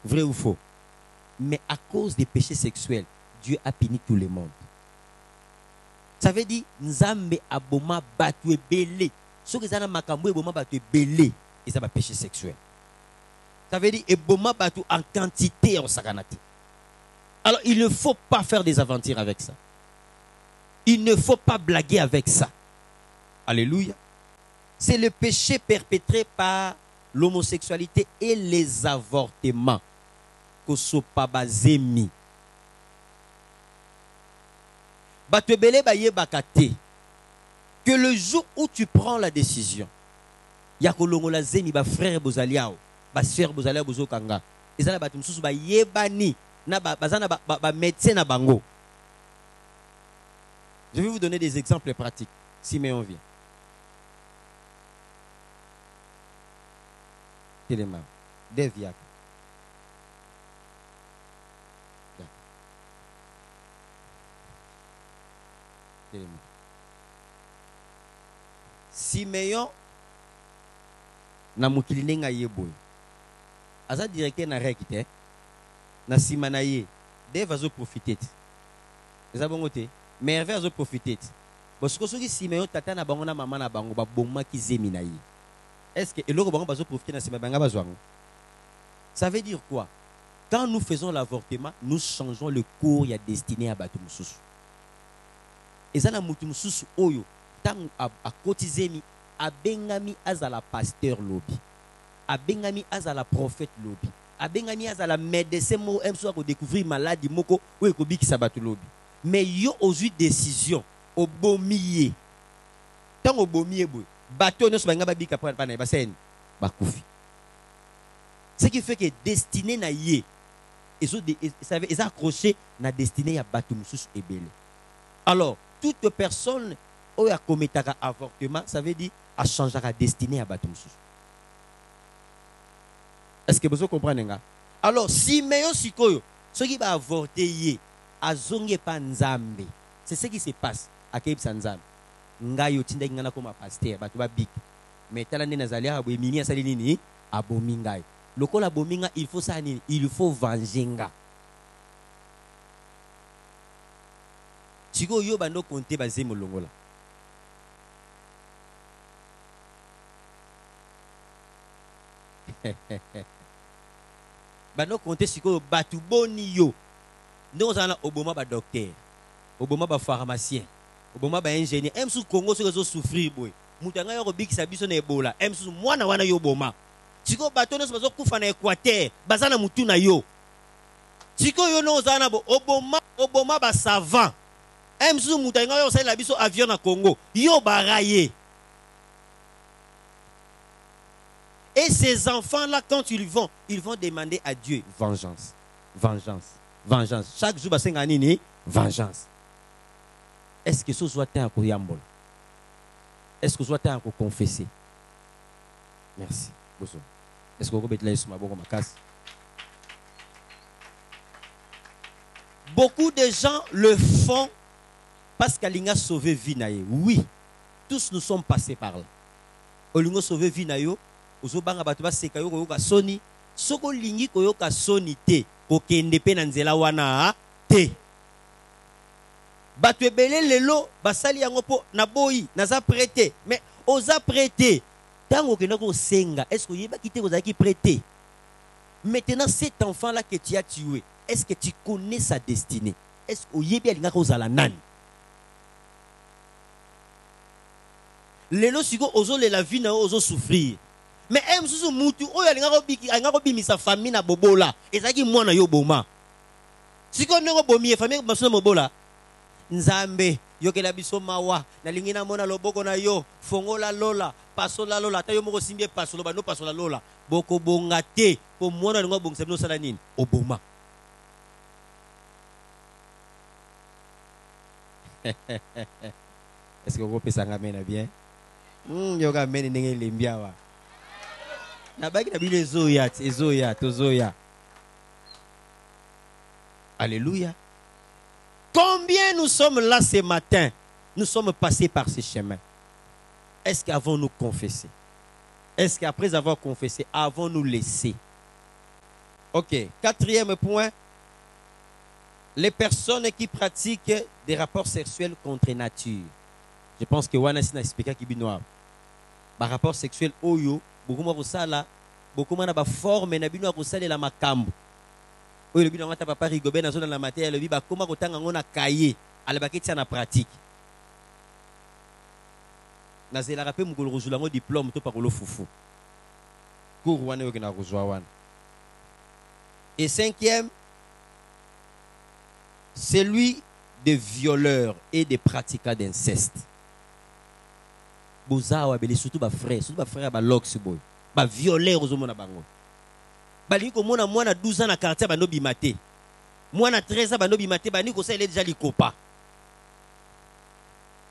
Vrai ou faux? Mais à cause des péchés sexuels, Dieu a puni tout le monde. Ça veut dire, Nzambe aboma batu ebele. Ce que zana makambo eboma batu ebele, et ça va péché sexuel. Ça veut dire, eboma batu en quantité en sakanate. Alors, il ne faut pas faire des aventures avec ça. Il ne faut pas blaguer avec ça. Alléluia. C'est le péché perpétré par l'homosexualité et les avortements. Kosopabazemi. Batebele baye bakate. Que le jour où tu prends la décision, yakolongola zemi ba frère bozaliao, ba sœur bozaliao bozokanga. Ezala batumsusu ba yebani na bazana ba médecin na bango. Je vais vous donner des exemples pratiques. Siméon vient. Téléma. Deviak. Siméon na mukili nenga yeboy. Aza directeur na rekite na simana ye. Dev azo profiter. Eza bongo te. Merveille azo profiter. Parce que soki Siméon tata na bango na mama na bango ba bomma ki zemi na ye. Est-ce que eloko bango bazo profiter na sima banga bazwango? Ça veut dire quoi? Quand nous faisons l'avortement, nous changeons le cours ya destiné à batu mususu. Ezana mutu mususu oyo tangu a kotizemi abengami azala pasteur lobi. Abengami azala prophète lobi. Abengami azala médecin mo emso ko découvrir maladie moko ou ekobikisa batu lobi. Mais yo ozui décision obomiye. Tant obomiye boy. Bato no banga babika pa na basen bakufi. Ce qui fait que destiné na ye ils accroché na destiné ya batu mususu ebele. Alors, toute personne qui a commis un avortement, ça veut dire a changé la destinée à batu mususu. Est-ce que vous comprenez? Alors, si meilleur sikoyo, ce qui va avorter ye, azonge pa nzambe. C'est ce qui se passe à Keib Sanzam. Ngayo tinda ngana comme pasteur, batu ba big. Mais tala nena zalia abo mini asali nini abomingai. Lokola bominga, il faut ça nini, il faut vengenga. Siko yo bando konte bazé molongola. Bando konte siko batu boni yo. Nous avons oboma ba docteur, oboma ba pharmacien, oboma ba ingénieur. Même sous Congo ceux qui souffrir boy. Mutanga yo bikisa biso na Ebola. Même sous mwana wana yo boma. Siko bato no bazo kufa na Équateur, bazana mutu na yo. Siko yo no zana bo oboma ba savant. Emsu mutanga yo sala biso avion na Congo. Yo baraye. Et ces enfants-là, quand ils vont demander à Dieu vengeance. Vengeance. Vengeance. Chaque jour, nini vengeance. Est-ce que ce soit un peu yambol? Est-ce que ce soit un peu confessé? Merci. Est-ce que vous pouvez être là ma casse? Beaucoup de gens le font parce qu'Alinga a sauvé Vinaye. Oui, tous nous sommes passés par là. Olingo sauvé Vinayo, Ozobanga Batuba Sekayo Koyoka Soni, Soko Lingi Koyoka Soni te, Kokende pe nanzela wana te. Batwebele lelo, basali yango po naboyi, naza prêté, mais oza prêté. Tango kenako senga, est-ce que yeba kite oza ki prêté? Maintenant cet enfant là que tu as tué, est-ce que tu connais sa destinée? Est-ce que yebi alinga kozala nani? Lelo siko ozo le la vie na ozo souffrir. Mais em susu mutu oyo alinga ko bimisa famille na bobola. Ezaki mwana yo boma. Siko ndeko bomi famille masuna bobola. Nzambe yokela biso mawa na lingina mona loboko na yo fongola lola pasola lola ta yo moko simbie pasola ba no pasola lola boko bonga te po mwana ngo bongisa bino sala nini oboma. Est-ce que vous pouvez s'engager bien? Yoga meni nenge lembiawa. Na baki na bile zoya. Alléluia. Combien nous sommes là ce matin? Nous sommes passés par ces chemins. Est-ce qu'avons-nous confessé? Est-ce qu'après avoir confessé, avons-nous laissé? Ok. Quatrième point. Les personnes qui pratiquent des rapports sexuels contre nature. Je pense que Wana Sina expliqué qui binoa. Par rapport sexuel oyo, beaucoup moins ça beaucoup moins na forme na binoa kusala la makambo. Oyo le binoa ngata papa rigobe na zona la matière le biba comment kotanga ngona kaye ala baketi na pratique. Na zela rapé mugolo rozula ngo diplôme to parolo fufu. Cours wana yo na rozwa wana. Et cinquième, celui des violeurs et des pratiquants d'inceste. Bozawa beli surtout ba frère ba lox boy. Ba violeur ozomona bango. Bali ko mona mwana 12 ans na quartier ba no bimate. Mwana 13 ans ba no bimate ba ni ko ça il est déjà likopa.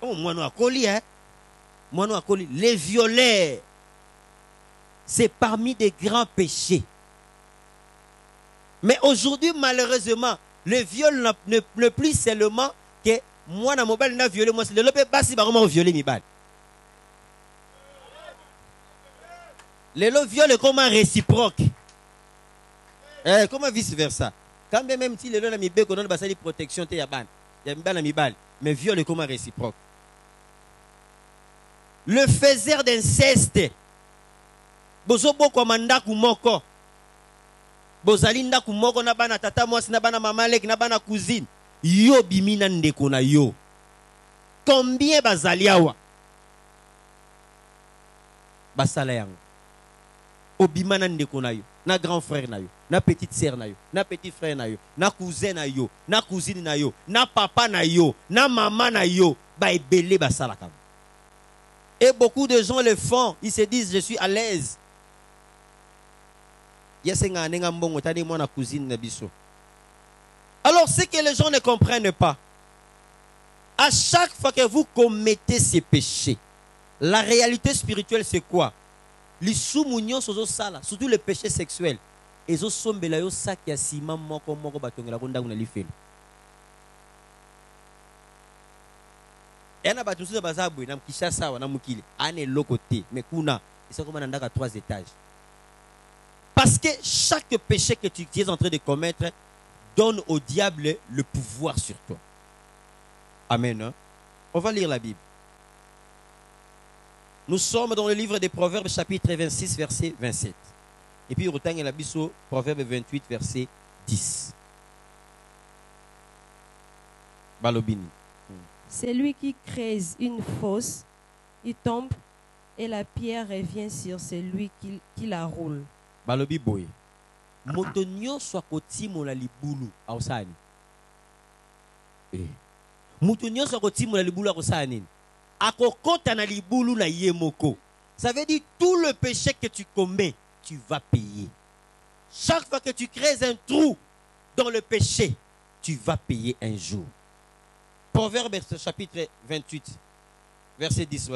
Oh mwana akoli hein. Mwana akoli les violeurs. C'est parmi des grands péchés. Mais aujourd'hui malheureusement le viol ne plus seulement que moi na mobile n'a violé moi c'est le peut pas si ba comment violer mi balle. Le viol est comme un réciproque. Comment vice versa. Quand même si le viol a mis bé qu'on a basali protection te yaban. Ya mi mi balle. Mais viol est comme un réciproque. Le faiseur d'inceste. Bozo boko mandaku moko. Bozali ndaku moko na bana tata mwasi na bana mama lek na bana cousine. Yo bimina ndeko na yo. Combien bazali awa? Basala yango. Obimana ndeko na yo, na grand frère na yo, na petite sœur na yo, na petit frère na yo, na cousin na yo, na cousine na yo, na papa na yo, na maman na yo, ba ebele basala kam. Et beaucoup de gens le font, ils se disent je suis à l'aise. Yesenga nenga mbongo tani mona cousine na biso. Alors ce que les gens ne comprennent pas, à chaque fois que vous commettez ces péchés, la réalité spirituelle c'est quoi? Surtout le péché sexuel. Et zo sombela yo saki ya sima moko moko batongela ko ndangu na lifelo. Ena batu suza bazabwe na mkisha sawa na mukile. Ane lokote mais kuna isa koma ndaka 3 étages. Parce que chaque péché que tu es en train de commettre donne au diable le pouvoir sur toi. Amen. Hein? On va lire la Bible. Nous sommes dans le livre des Proverbes, chapitre 26, verset 27. Et puis, retourne à la Bisso, Proverbe 28, verset 10. Balobini. Celui qui creuse une fosse, il tombe et la pierre revient sur celui qui la roule. Balobi boy. Motonyo soit kotimo la libulu à Osani. Motonyo soit kotimo la libulu à Osani. Ça veut dire tout le péché que tu commets, tu vas payer. Chaque fois que tu crées un trou dans le péché, tu vas payer un jour. Proverbe chapitre 28, verset 10.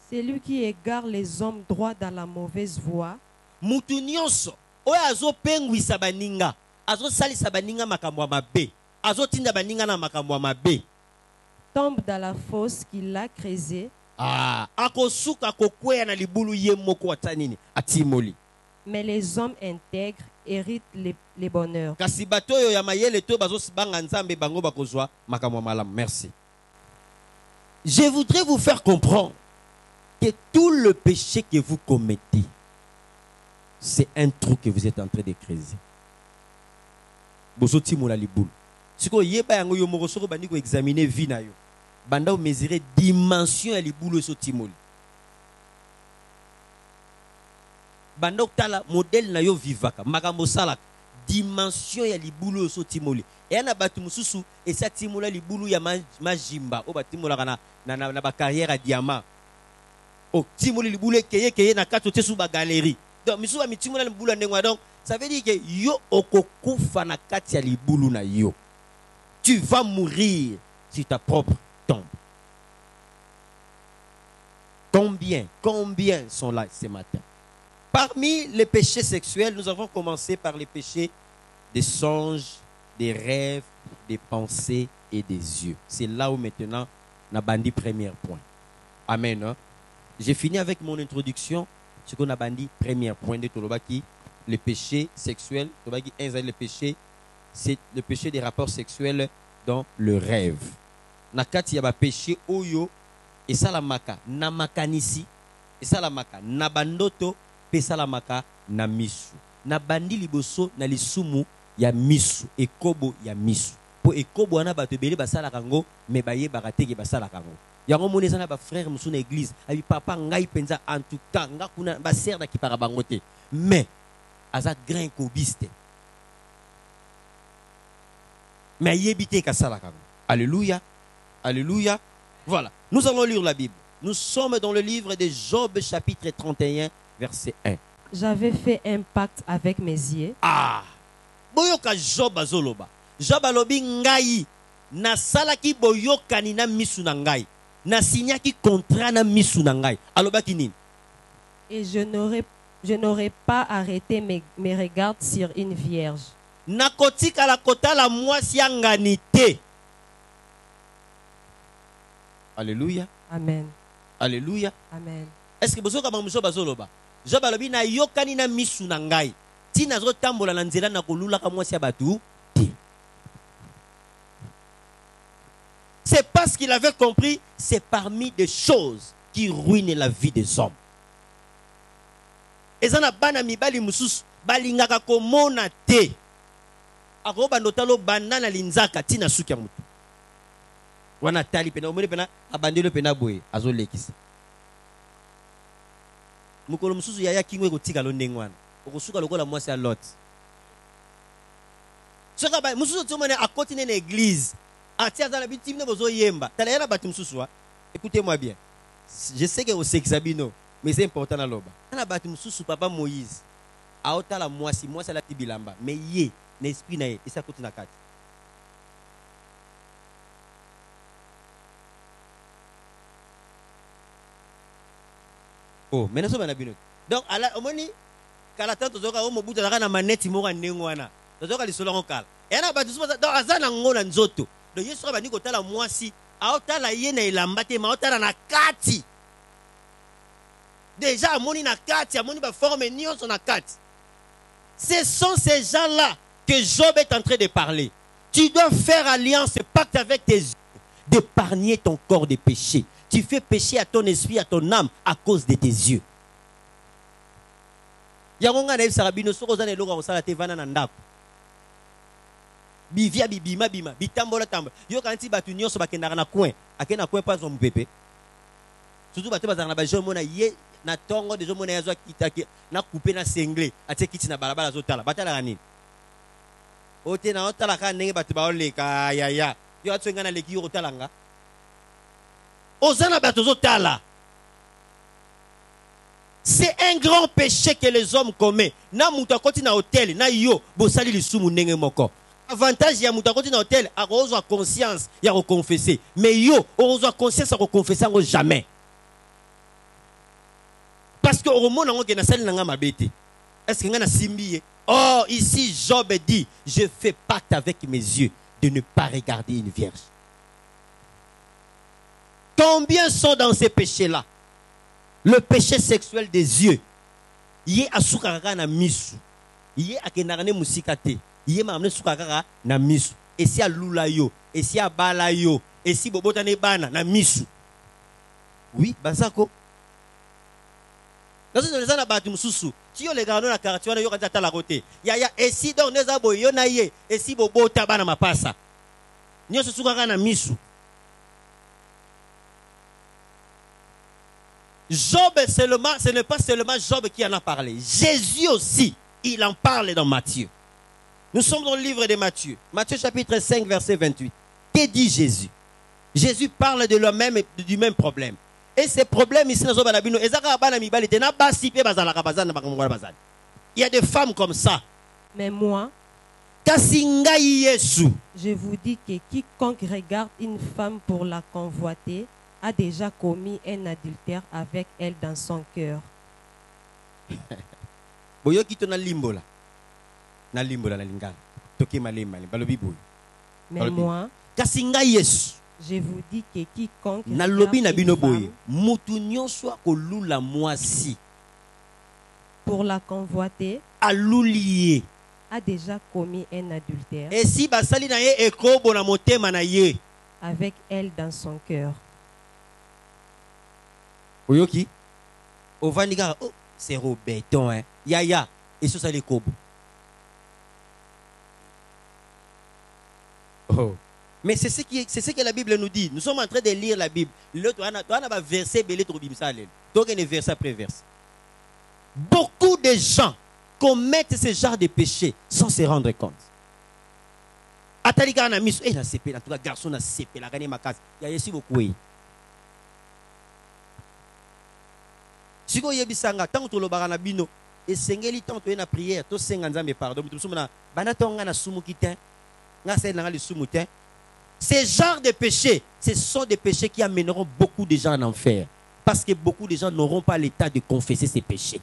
C'est lui qui égare les hommes droits dans la mauvaise voie. Mutu nyonso oyo azopengwisa baninga, azosalisa baninga makambo ya mabe, azotinda baninga na makambo ya mabe, tombe dans la fosse qu'il a creusée. Akosuka kokwea na libulu ye moko atanini atimoli. Mais les hommes intègres héritent les bonheurs. Kasi bato yo ya mayele to bazos banga nzambe bango bakozwa makamwa malam. Merci. Je voudrais vous faire comprendre que tout le péché que vous commettez, c'est un trou que vous êtes en train de creuser. Bozo timola libulu. Siko yeba yango yo moko soko bandi ko examiner vie na yo. Banda ou mesurer dimension ya libulu so timoli. Banda tala modèle na yo vivaka makambo salaka dimension ya libulu so timoli. Et na batu mususu et sa timola libulu ya majimba o batimola na ba carrière à diamant. O timoli libulu keye na kato tesu ba galerie. Donc misu ba mitimola libulu ndengwa donc ça veut dire que yo okokufa na kati ya libulu na yo. Tu vas mourir sur ta propre tombe. Combien sont là ce matin? Parmi les péchés sexuels, nous avons commencé par les péchés des songes, des rêves, des pensées et des yeux. C'est là où maintenant na bandi premier point. Amen. Hein? J'ai fini avec mon introduction. Ce qu'on a bandi premier point de Tolobaki, le péché sexuel. Tolobaki le péché, c'est le péché des rapports sexuels dans le rêve. Nakati yaba péché oyo et salamaka na makanisi et salamaka na bandoto pe salamaka na misu. Na bandi liboso na lisumu ya misu et kobo ya misu. Po ekobo wana bato bele basala kango me baye barateke basala kango. Yango moneza na ba frère musu na église abi papa ngai penza en tout cas nga kuna ba sœur na kipara bangote mais aza grain kobiste. Mais yebite kasala kango. Alléluia. Alléluia. Voilà. Nous allons lire la Bible. Nous sommes dans le livre de Job chapitre 31 verset 1. J'avais fait un pacte avec mes yeux. Ah. Boyoka Job azoloba. Job alobi ngai na salaki boyokani na misu na ngai. Na signaki contrat na misu na ngai. Alobaki nini? Et je n'aurais pas arrêté mes regards sur une vierge. Na kotika la kota la mwasi yanganite. Alléluia. Amen. Alléluia. Amen. Est-ce que vous avez dit Job azoloba? Job alobi na yokani na misu na ngai. Tina zo tambola na nzela na kolula ka mwasi ya batu. C'est parce qu'il avait compris, c'est parmi des choses qui ruinent la vie des hommes. Et ça n'a pas mibali musus balingaka komona te. Akoba notalo banana linzaka tina sukia mutu. Wana tali pena omone pena abandelo pena boye azolekisa. Mukolo mususu yaya kingwe kotika lo ndengwana. Okosuka lokola mwasi ya Lot. Soka ba mususu tumone akoti na église. Écoutez-moi bien. Je sais que vous savez Sabino, mais c'est important à l'oba. On a battu papa Moïse. A ota la moi c'est la tibilamba. Mais yé, l'esprit na yé, et ça coûte na kat. Oh, maintenant ça va na. Donc, à la omoni, kalatan tozoka omo buta na maneti mora nengwana. Tozoka lisolo nkala. Et on a battu donc azana ngona nzoto. De Yesu rabani kotala mwasi aotala yena elambate ma otala na kati déjà amoni na kati amoni ba forme nyonso na kati. Ce sont ces gens-là que Job est en train de parler. Tu dois faire alliance, pacte avec tes yeux d'épargner ton corps de péché. Tu fais pécher à ton esprit, à ton âme à cause de tes yeux. Yangonga na sarabino soko zane loka osala te vana na ndako. Bivia bibima bima bitambola tambola yo kanti batu nyonso bakendaka na coin akena coin pas son bébé surtout batu bazana na bajo mona ye na tongo de jo mona yazo kitaki na couper na sengle atie kiti na balabala zotala batala nini ote na otala ka ndenge batu baoleka ya yo atwenga na leki yo otalanga ozana batu zotala. C'est un grand péché que les hommes commettent. Na muta koti na hôtel na yo bosali lisumu ndenge moko. Avantage ya mutakoti na hôtel a reçu conscience ya reconfesser mais yo reçu conscience à reconfesser jamais parce que au monde on na sali nanga mabete est-ce que ngana simbiye. Oh ici Job dit je fais pacte avec mes yeux de ne pas regarder une vierge. Combien sont dans ces péchés là? Le péché sexuel des yeux yé asukaka na misu yé akenarane musikate yé mamne sukaka na misu et si a lula yo et si a bala yo et si bobotane bana na misu. Oui bazako parce que les gens na batu mususu ti yo le gano na quartier wana yo kanta la côté ya et si donc neza boyo na ye et si bobota bana mapasa nyoso sukaka na misu. Job seulement, ce n'est pas seulement Job qui en a parlé. Jésus aussi, il en parle dans Matthieu. Nous sommes dans le livre de Matthieu. Matthieu chapitre 5, verset 28. Que dit Jésus? Jésus parle de du même problème. Et ces problèmes ici, il y a des femmes comme ça. Mais moi, je vous dis que quiconque regarde une femme pour la convoiter a déjà commis un adultère avec elle dans son cœur. Mais moi, Je vous dis que quiconque na lobi na regarde bino une femme boye mutu nyonso akolula mwasi pour la convoiter alulie a déjà commis un adultère et si basali na ye ekobo na motema na ye avec elle dans son cœur. oyoki ovandi kaka oh c'est Roberton hein yaya et ça les kobo oh. Mais c'est ce que la Bible nous dit. Nous sommes en train de lire la Bible. L'autre, on a verset belé trop bimsalel. Donc on est verset après verset. Beaucoup de gens commettent ce genre de péché sans se rendre compte. Atalika na mis na CP, en tout cas garçon na CP, la gagné ma case. Il y a ici beaucoup. Si vous avez bisanga tant que le barana bino et sengeli tant que na prière, to senga nzambe pardon, tout sumuna banatonga na sumukitin, nga se na le sumutin. Ces genres de péchés, ce sont des péchés qui amèneront beaucoup de gens en enfer. Parce que beaucoup de gens n'auront pas l'état de confesser ces péchés.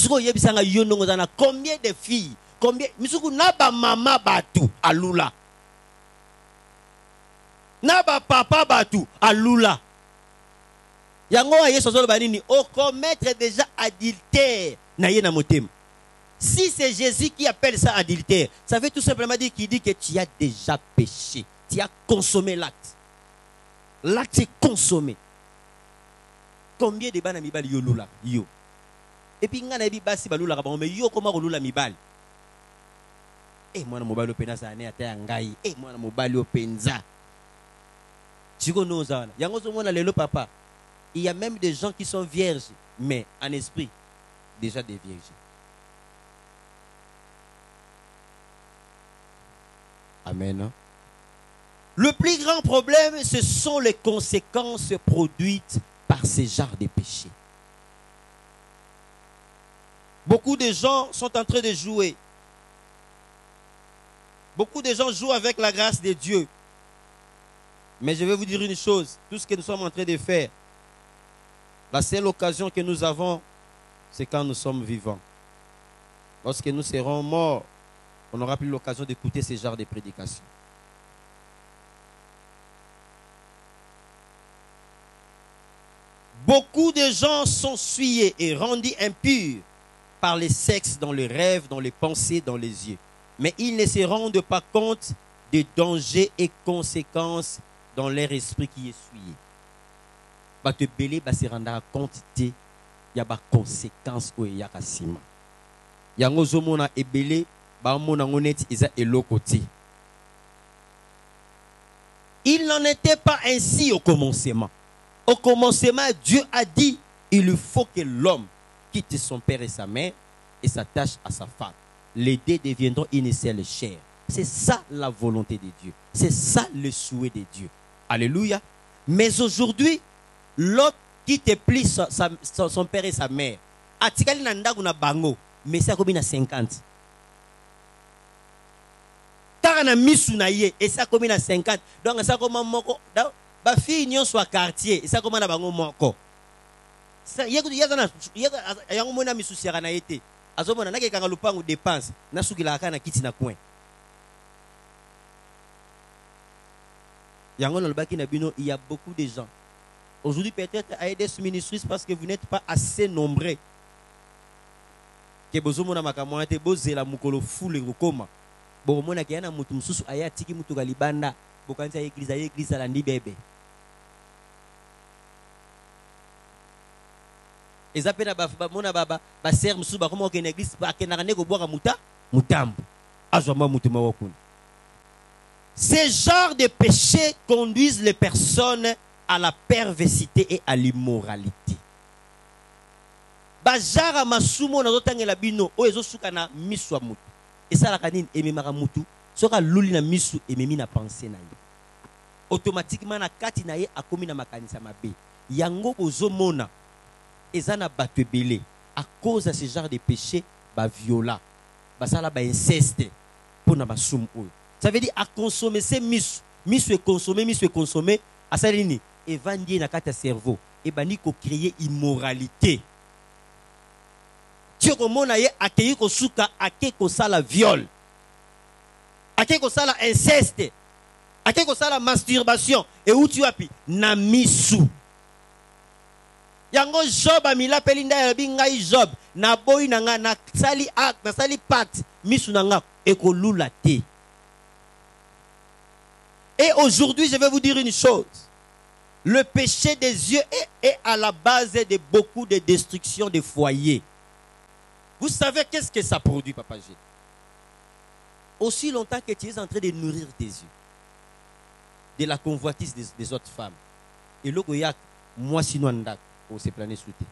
Combien de filles, combien naba mama batu alula. Naba papa batu alula. Yango aye sozolo banini o commettre déjà adultère na ye na motem. Si c'est Jésus qui appelle ça adultère, ça veut tout simplement dire qu'il dit que tu as déjà péché. Tu as consommé l'acte. L'acte est consommé. Combien de bana mibali yo lula yo? Et puis ngana bi basi balula ba mais yo comment lula mibali? Eh mwana mobali opena sa ne ata ngai. Eh mwana mobali openza. Siko nozana. Yango zo mona lelo papa. Il y a même des gens qui sont vierges mais en esprit déjà des vierges. Amen. Le plus grand problème, ce sont les conséquences produites par ces genres de péchés. Beaucoup de gens sont en train de jouer. Beaucoup de gens jouent avec la grâce de Dieu. Mais je vais vous dire une chose, tout ce que nous sommes en train de faire, la seule occasion que nous avons, c'est quand nous sommes vivants. Lorsque nous serons morts, on n'aura plus l'occasion d'écouter ce genre de prédications. Beaucoup de gens sont souillés et rendus impurs par les sexes dans les rêves, dans les pensées, dans les yeux. Mais ils ne se rendent pas compte des dangers et conséquences dans leur esprit qui est souillé. Bah te belé, bah se rendre compte il y a des conséquences au yakasima. Yango zomona ebelé. Il n'en était pas ainsi au commencement. Au commencement, Dieu a dit, il faut que l'homme quitte son père et sa mère et s'attache à sa femme. Les deux deviendront une seule chair. C'est ça la volonté de Dieu. C'est ça le souhait de Dieu. Alléluia. Mais aujourd'hui, l'autre quitte plus son père et sa mère. Atikali nanda kuna bango, mais ça comme 50. Na misu na ye et ça comme na 50 donc ça comme moko ba fille nyon soit quartier et ça comme na bango moko ça yezana yango mona misu sera na été azomona na ke kanga lupango dépense na sukila kana kiti na coin yango na lobaki na bino il y a beaucoup de gens aujourd'hui peut-être à aider ce ministère parce que vous n'êtes pas assez nombreux que bozomona makamwa te bozela mukolo fule kokoma. Bon, mon akiyana mutu mususu aya tiki mutu galibanda bokanza église la ndi bébé. Ezapena ba mona baba ba ser mususu ba komo okene église ba kenaka ne ko boka mutambu. Azwa mutu mawokuni. Ces genres de péchés conduisent les personnes à la perversité et à l'immoralité. Ba jara masumo na zotangela bino o ezosuka na miswa mutu. Et ça la canine et memara mutu sera luli na misu et memi na pensée na ye. Automatiquement na kati na ye akomi na makanisa mabe. Yango ozomona ezana batu ebele à cause de ce genre de péché ba viola ba sala ba inceste pour na basum oyo. Ça veut dire à consommer ces misu est consommé à salini et vandi na kati cerveau et bani ko créer immoralité. Dieu comme na ye akei ko suka ake ko sala viol. Ake ko sala inceste. ake ko sala masturbation et où tu api na misu yango Job amila pelinda ya bingai Job na boy na nga na sali acte na sali pacte misu na nga ekolula te. Et aujourd'hui je vais vous dire une chose, le péché des yeux est à la base de beaucoup de destruction des foyers. Vous savez qu'est-ce que ça produit, Papa G? Aussi longtemps que tu es en train de nourrir tes yeux de la convoitise des autres femmes. Et là, il y a moi sinon ndak pour se planer sous terre.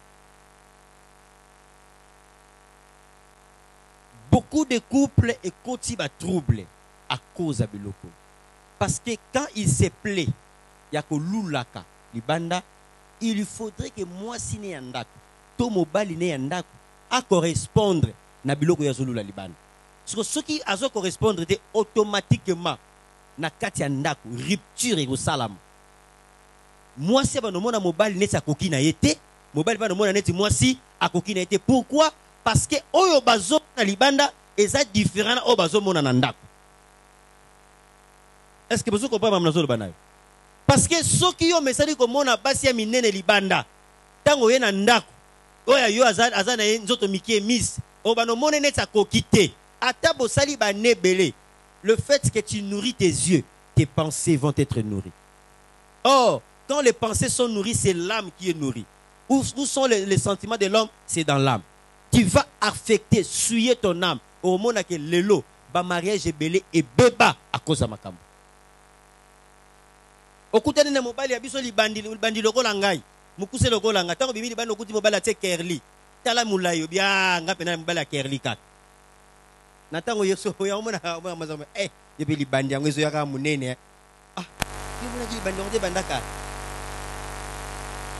Beaucoup de couples et continuent à troubler à cause de Biloko. Parce que quand il se plaît, il y a que l'oulaka, libanda, il faudrait que moi siné ndak, to mobile né ndak, à correspondre na biloko ya zolula libanda. Parce que ce qui a correspondre automatiquement na kati ya ndako rupture et au salam. Moi si ba no mona mobile net akoki na yete, mobile ba no mona net moi si akoki na yete. Pourquoi? Parce que oyo bazo na libanda eza différent na oyo bazo mona na ndako. Est-ce que vous comprenez ma nazo banayo? Parce que ceux qui ont mesali ko mona basi ya minene libanda tango ye na ndako oya yo azana nzoto mikie miss o bano mona net akoki te. Ata bosali ba nebele. Le fait que tu nourris tes yeux, tes pensées vont être nourries. Or, quand les pensées sont nourries, c'est l'âme qui est nourrie. Où sont les sentiments de l'homme? C'est dans l'âme. Tu vas affecter, souiller ton âme. Au moment où l'élo, ba mariage est belé et beba à cause de ma cambo. Au côté de mon mobile, il y a des bandi logo langai. Mukuse logo langa. Tant que bimi bandi logo mobile à kerli. Tala moulayo bien ngapena mobile à kerli kat. Natango yeso ya omona mazama yebi libandi yango ezo yaka munene yebona ki libandi onde bandaka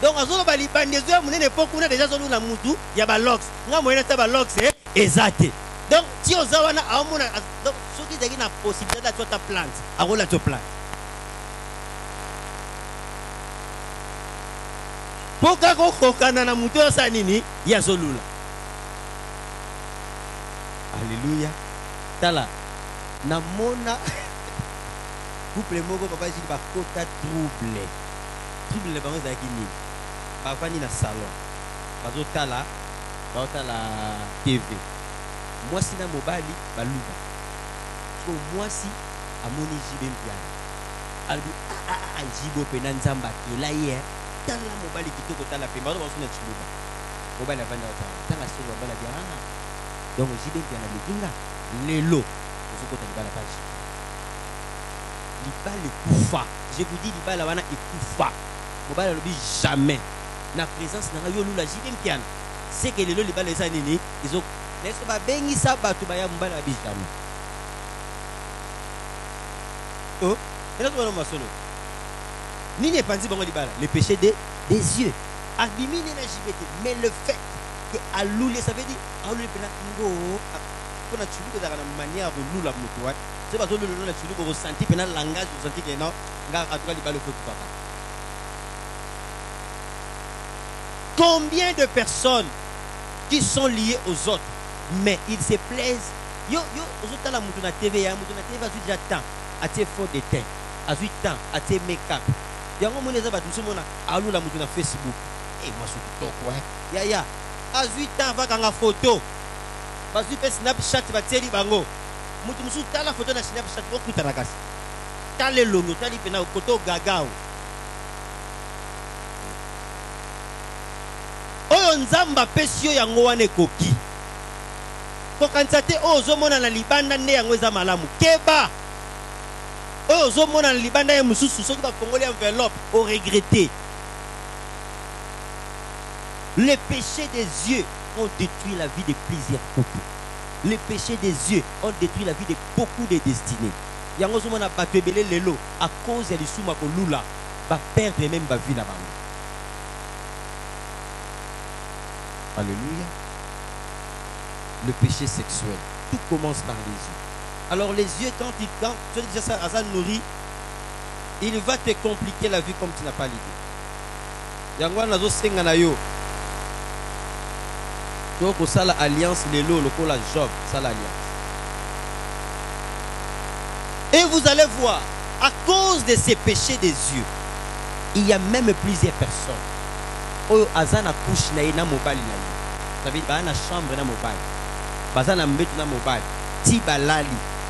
donc azolo ba libandi ezo ya munene po kuna déjà zolo na mutu ya ba locks nga moyena ta ba locks ezate donc ti ozawana amona donc soki zaki na possibilité da tota plante akola to plante poka ko kokana na mutu sa nini ya zolula. Alléluia. Tala. Namona. Couple moko papa dit ba kota trouble. Trouble le bango za kini. Ba fani na salon. Bazo tala. Ba tala TV. Moi si na mobali ba luba. So moi si amoni jibe mpiana. Albi jibo pena nzamba kila ye. Tala mobali kitoko tala pe. Ba zo na chiluba. Mobali avanda tala. Tala so mobali dia donc j'ai bien la lekinga lelo vous côté libala page libala kufa je vous dis libala wana ekufa mobala lobi jamais na présence na yo lula j'ai bien c'est que lelo libala eza nini izo laisse ba bengi sa batu ba ya mobala bi jamais oh et là on va solo nini est panzi bango libala le péché des yeux abimine na jibete mais le fait à louler, ça veut dire à louler pour la tuer de la manière de louler la moto. C'est pas que le la tuer pour ressentir pendant le langage, vous sentez que non, gars à toi les balles au papa. Combien de personnes qui sont liées aux autres, mais ils se plaisent. Yo aux autres la moto na TV, ya moto na TV a déjà temps, à tes faux de teint, à 8 temps, à tes make-up. Yango moneza ba tout ce monde à louler la moto na Facebook. Et moi je suis quoi? Ya à 8 ans va kanga photo parce que Snapchat va tirer bango mutu musu tala photo na Snapchat okuta na kasi tale longo tali pena koto gagao oyo nzamba pesio yango wane koki ko kansate ozo mona na libanda ne yango eza malamu keba ozo mona na libanda ya mususu soki ba congolais enveloppe au regretter. Les péchés des yeux ont détruit la vie de plusieurs couples. Les péchés des yeux ont détruit la vie de beaucoup de destinées. Yango zomona batebele lelo à cause de l'isuma ko lula va perdre même ba vie là-bas. Alléluia. Le péché sexuel, tout commence par les yeux. Alors les yeux quand tu dis ça à ça nourrit, il va te compliquer la vie comme tu n'as pas l'idée. Yango nazo senga na yo. Donc, ça l'alliance, les lots, le Job, ça l'alliance. Et vous allez voir, À cause de ces péchés des yeux, il y a même plusieurs personnes. Oyo azana couche na ina mobile na ye. Ça veut dire ba na chambre na mobile. Bazana mbetu na mobile. Ti balali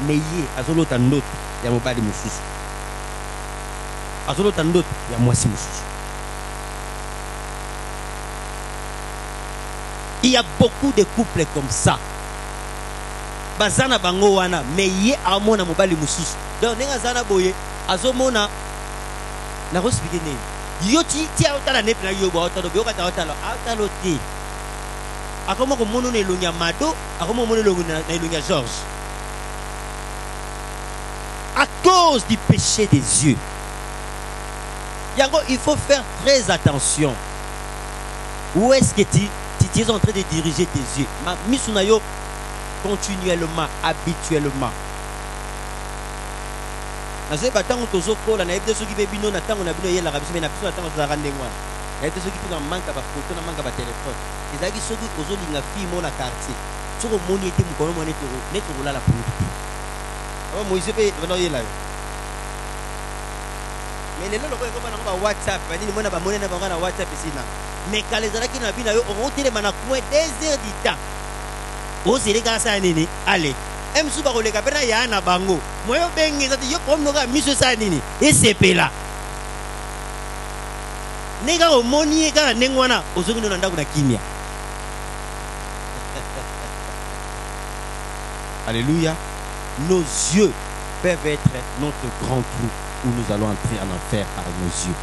meye azolota ndoto ya mobile mususu. Azolota ndoto ya mwasi mususu. Il y a beaucoup de couples comme ça. Bazana bango wana meye amona mobile mususu. Donc nenga zana boye azomona na expliquer nini. Yo ti autala nepe na yo ba autalo be okata autalo ti. Akoma ko mono ne lonya mado, akoma mono lonya na lonya George. À cause du péché des yeux. Yango, il faut faire très attention. Où est-ce que tu es en train de diriger tes yeux? Ma misunayo continuellement, habituellement. Na se batango tozo kola na ebde soki bebino na tango na bino yela kabisa na biso na tango za rande ngwana. Na ebde soki pina manka ba photo na manka ba téléphone. Ezaki soki ozo linga fi mo na quartier. Soko moni ete mukono mo neto rola la politique. Oh Moïse pe bano yela. Mais les lolo ko ko bana ba WhatsApp, bani ni mona ba mona na ba na WhatsApp sina. Mais kalezala ki na bina yo on tele mana coin 2 heures du temps. Ozele ka sa nini? Allez. Emsu ba koleka pena ya na bango. Moyo bengi zati yo kom noka miso sa nini? Esepela. Nega o moni ka nengwana ozoki no ndako na kimia. Alléluia. Nos yeux peuvent être notre grand trou où nous allons entrer en enfer par nos yeux.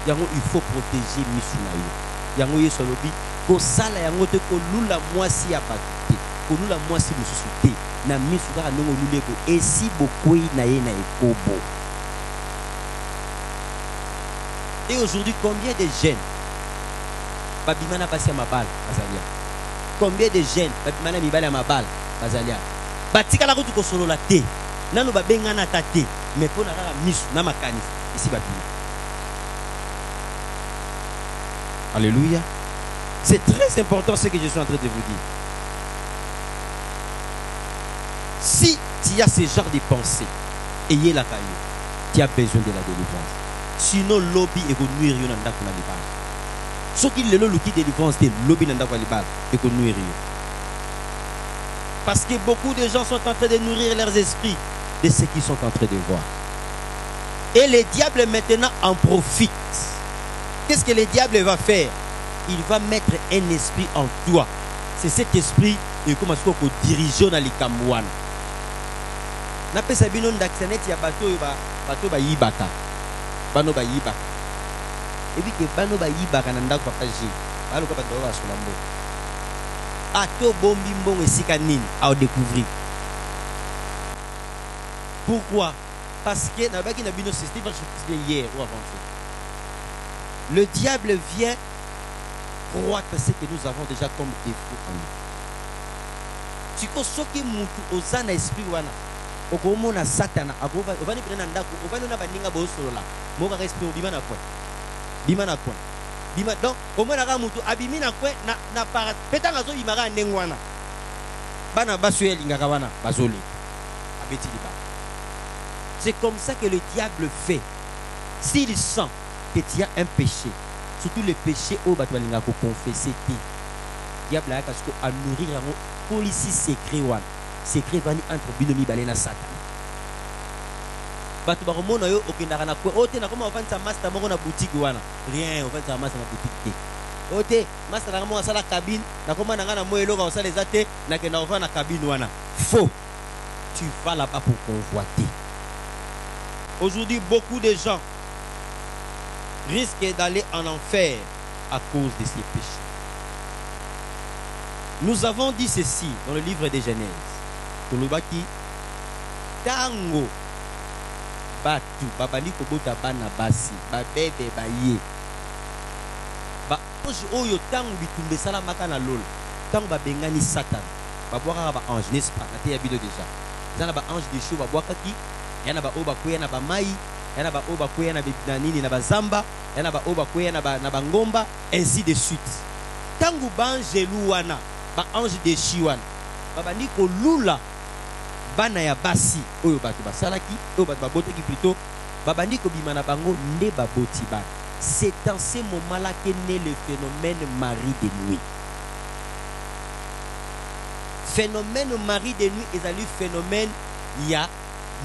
Yango il faut protéger misunayo. Yango yesolobi ko sala yango te ko lula mwasi ya bakite. Ko lula mwasi mususu te. Na misu kaka ndongo luleko esi bokwei na ye na ekobo. Et aujourd'hui, combien de jeunes babimana pasi ya mabala bazalia? Combien de jeunes babimana mibala ya mabala bazalia? Batika la kutu ko solo la te. Nanu babengana ta te. Mais pour na kaka misu na makanisi esi babima. Alléluia. C'est très important ce que je suis en train de vous dire. Si tu as ce genre de pensée, ayez la caillou, tu as besoin de la délivrance. Sinon, lobby est qu'on nuire yon anda kuna libal. Ce qui le lobby délivrance, c'est lobby nanda kuna libal et qu'on nuire yon. Parce que beaucoup de gens sont en train de nourrir leurs esprits de ce qu'ils sont en train de voir. Et le diable maintenant en profite. Qu'est-ce que le diable va faire? Il va mettre un esprit en toi. C'est cet esprit et comment est-ce qu'on dirige dans les Kamouan. Na pesa bino ndaksenet ya bato ba yibaka. Bano ba yibaka. Et puis que bano ba yibaka na ndako papa J. Balo ka bato ba solambo. Ato bombi mbongo esika nini à découvrir. Pourquoi? Parce que na baki na bino système hier ou avant. Le diable vient croître ce que nous avons déjà comme défaut en nous. Si ko soki mutu ozana esprit wana okomona satana akova ovani prena ndako ovani na baninga bosolola moka esprit obima na kwa bima na kwa bima donc omona ka mutu abimi na kwa na para petanga zo imara ndengwana bana baso elinga ka wana bazole abeti liba. C'est comme ça que le diable fait. S'il sent que tu as un péché, surtout le péché au batwalinga ko confesser ti diable a parce que à nourrir un police secret wana secret vani entre binomi balena satan batu bakomona yo okendaka na kwe ote na koma ofanta master moko na boutique wana rien ofanta master na boutique ote master na koma sala cabine na koma na ngana moyo loka osala ezate na kenda ofana na cabine wana faux. Tu vas là-bas pour convoiter. Aujourd'hui beaucoup de gens risquent d'aller en enfer à cause de ces péchés. Nous avons dit ceci dans le livre des Genèse. Kolobaki tango batu babali kobota bana basi babebe baye ba ange oyo tango bitumbe sala maka na lolo tango babengani satan babwaka ba ange n'est-ce pas na te ya bido déjà zana ba ange de chou babwaka ki yana ba oba kuya na ba mai yana ba oba kuya na nini na ba zamba yana ba oba kuya na ba ngomba ainsi de suite. Tango ba angelu wana ba ange de chiwan babandi ko lula bana ya basi oyo bato basalaki oyo bato babotaki plutôt babandi kobima na bango nde baboti bana. C'est dans ce moment-là qu'est né le phénomène mari de nuit. Phénomène mari de nuit ezali phénomène ya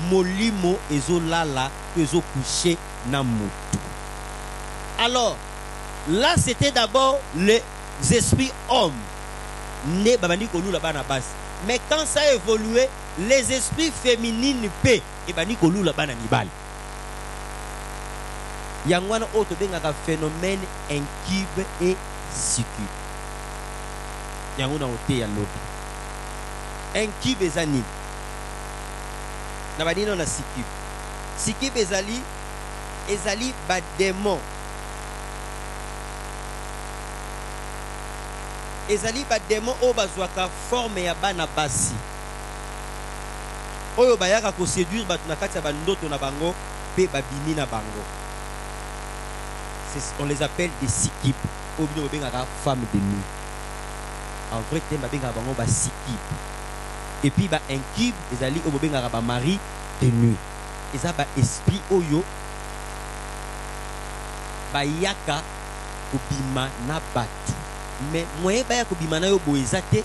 molimo ezolala ezokoucher na mutu. Alors là c'était d'abord les esprits hommes né babandi kolula bana basi. Mais quand ça a évolué, les esprits féminines paient et bani kolula bana mibali. Yangwana auto bengaka phénomène incube et succube. Yangona ote ya lobi. Incube ezani. Na badino na succube. Succube ezali ba démon. Ezali ba démon o bazwaka forme ya bana basi. Oyo bayaka ko séduire batu na kati ya bandoto na bango pe babini na bango. On les appelle des sikip. Ou bien on bengaka femmes de nuit. En vrai terme bengaka bango ba sikip. Et puis ba incube ezali o bengaka ba mari de nuit. Eza ba esprit oyo ba yaka kobima na batu. Mais moyen baya kobima na yo boeza te,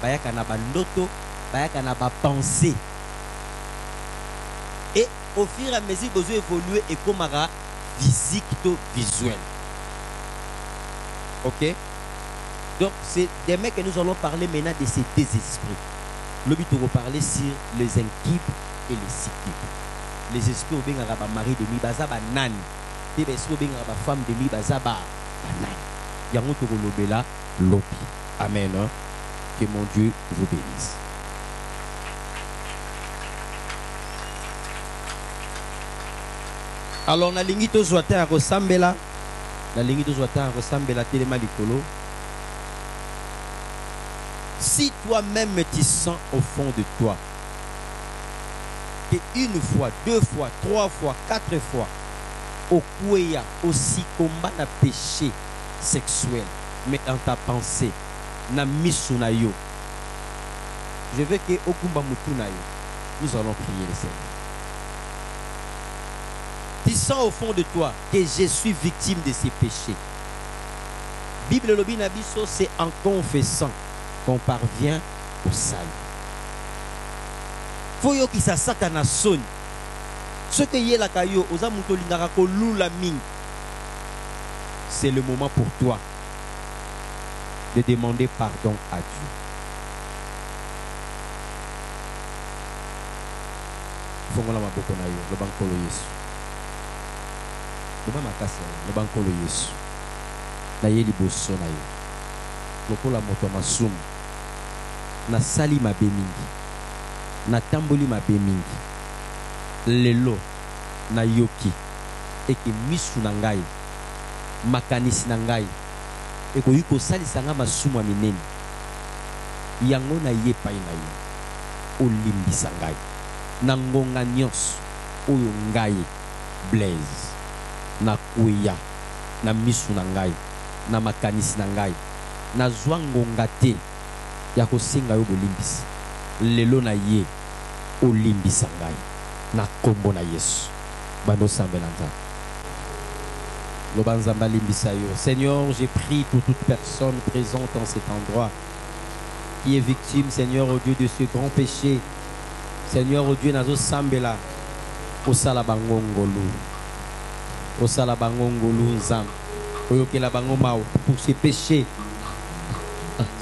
bayaka na bandoto, bayaka na ba pensée. Et au fur et à mesure que vous évoluez et comme physique to visuel. Ok? Donc c'est des mecs que nous allons parler maintenant de ces deux esprits. Le but de reparler sur les incubes et les sikibes. Les esprits au bien à mari de nuit baza ba nani. Les esprits au bien à femme de nuit baza ba nani. Yango to lobela lobi. Amen. Hein? Que mon Dieu vous bénisse. Alors na lingi to zwata ko sambela. Na lingi to zwata ko sambela telema likolo. Si toi-même tu sens au fond de toi que une fois, deux fois, trois fois, quatre fois, au kouya aussi combat na péché sexuel, mais dans ta pensée, na misuna yo, je veux que okumba mutuna yo, nous allons prier le Seigneur. Tu sens au fond de toi que je suis victime de ces péchés. Bible lobi na biso, c'est en confessant qu'on parvient au salut. Faut yo ki sa sakana son. Ce que yé la kayo, oza muto lingara ko lula ming. C'est le moment pour toi de demander pardon à Dieu. Fongola maboko na yo, le bankolo Yesu. Le makasi, le bankolo Yesu. Na ye liboso na yo. Lokola moto masumu. Na sali mabe mingi. Na tamboli mabe mingi. Lelo na yoki. Eke misu na ngai. Makanisi na ngai. Eko yuko sali sanga masumu mineni. Yango na ye pai na yo. Olimbisa ngai. Na ngonga nyonso. Oyo ngai. Blaise. Na kweya. Na misu na ngai. Na makanisi na ngai. Na zwangonga te. Ya kosenga yo bolimbisi. Lelo na ye olimbisa ngai. Na kombo na Yesu. Bando sambelanta. Lobanzamba limbisa yo. Seigneur, j'ai prié pour toute personne présente en cet endroit qui est victime, Seigneur, au Dieu, de ce grand péché. Seigneur, au Dieu, nazo sambela. Osala bangongolu. Osala bangongolu nzam. Oyokela bangomao pour ce péché.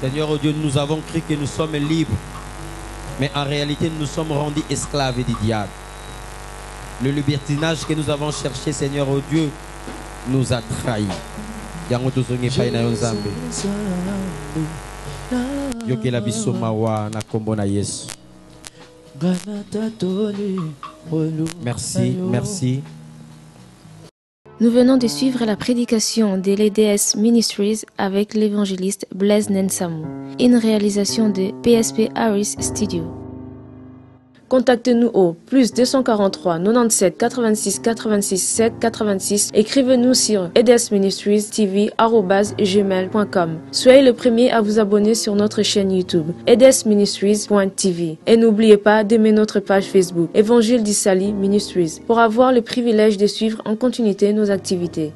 Seigneur, oh Dieu, nous avons cru que nous sommes libres, mais en réalité, nous sommes rendus esclaves du diable. Le libertinage que nous avons cherché, Seigneur, oh Dieu, nous a trahis. Merci, merci. Nous venons de suivre la prédication de l'EDS Ministries avec l'évangéliste Blaise Nensamou, une réalisation de PSP Harris Studio. Contactez-nous au plus 243 97 86 86 7 86. Écrivez-nous sur edsministriestv@gmail.com. Soyez le premier à vous abonner sur notre chaîne YouTube edsministries.tv et n'oubliez pas d'aimer notre page Facebook Évangile d'Issaly Ministries pour avoir le privilège de suivre en continuité nos activités.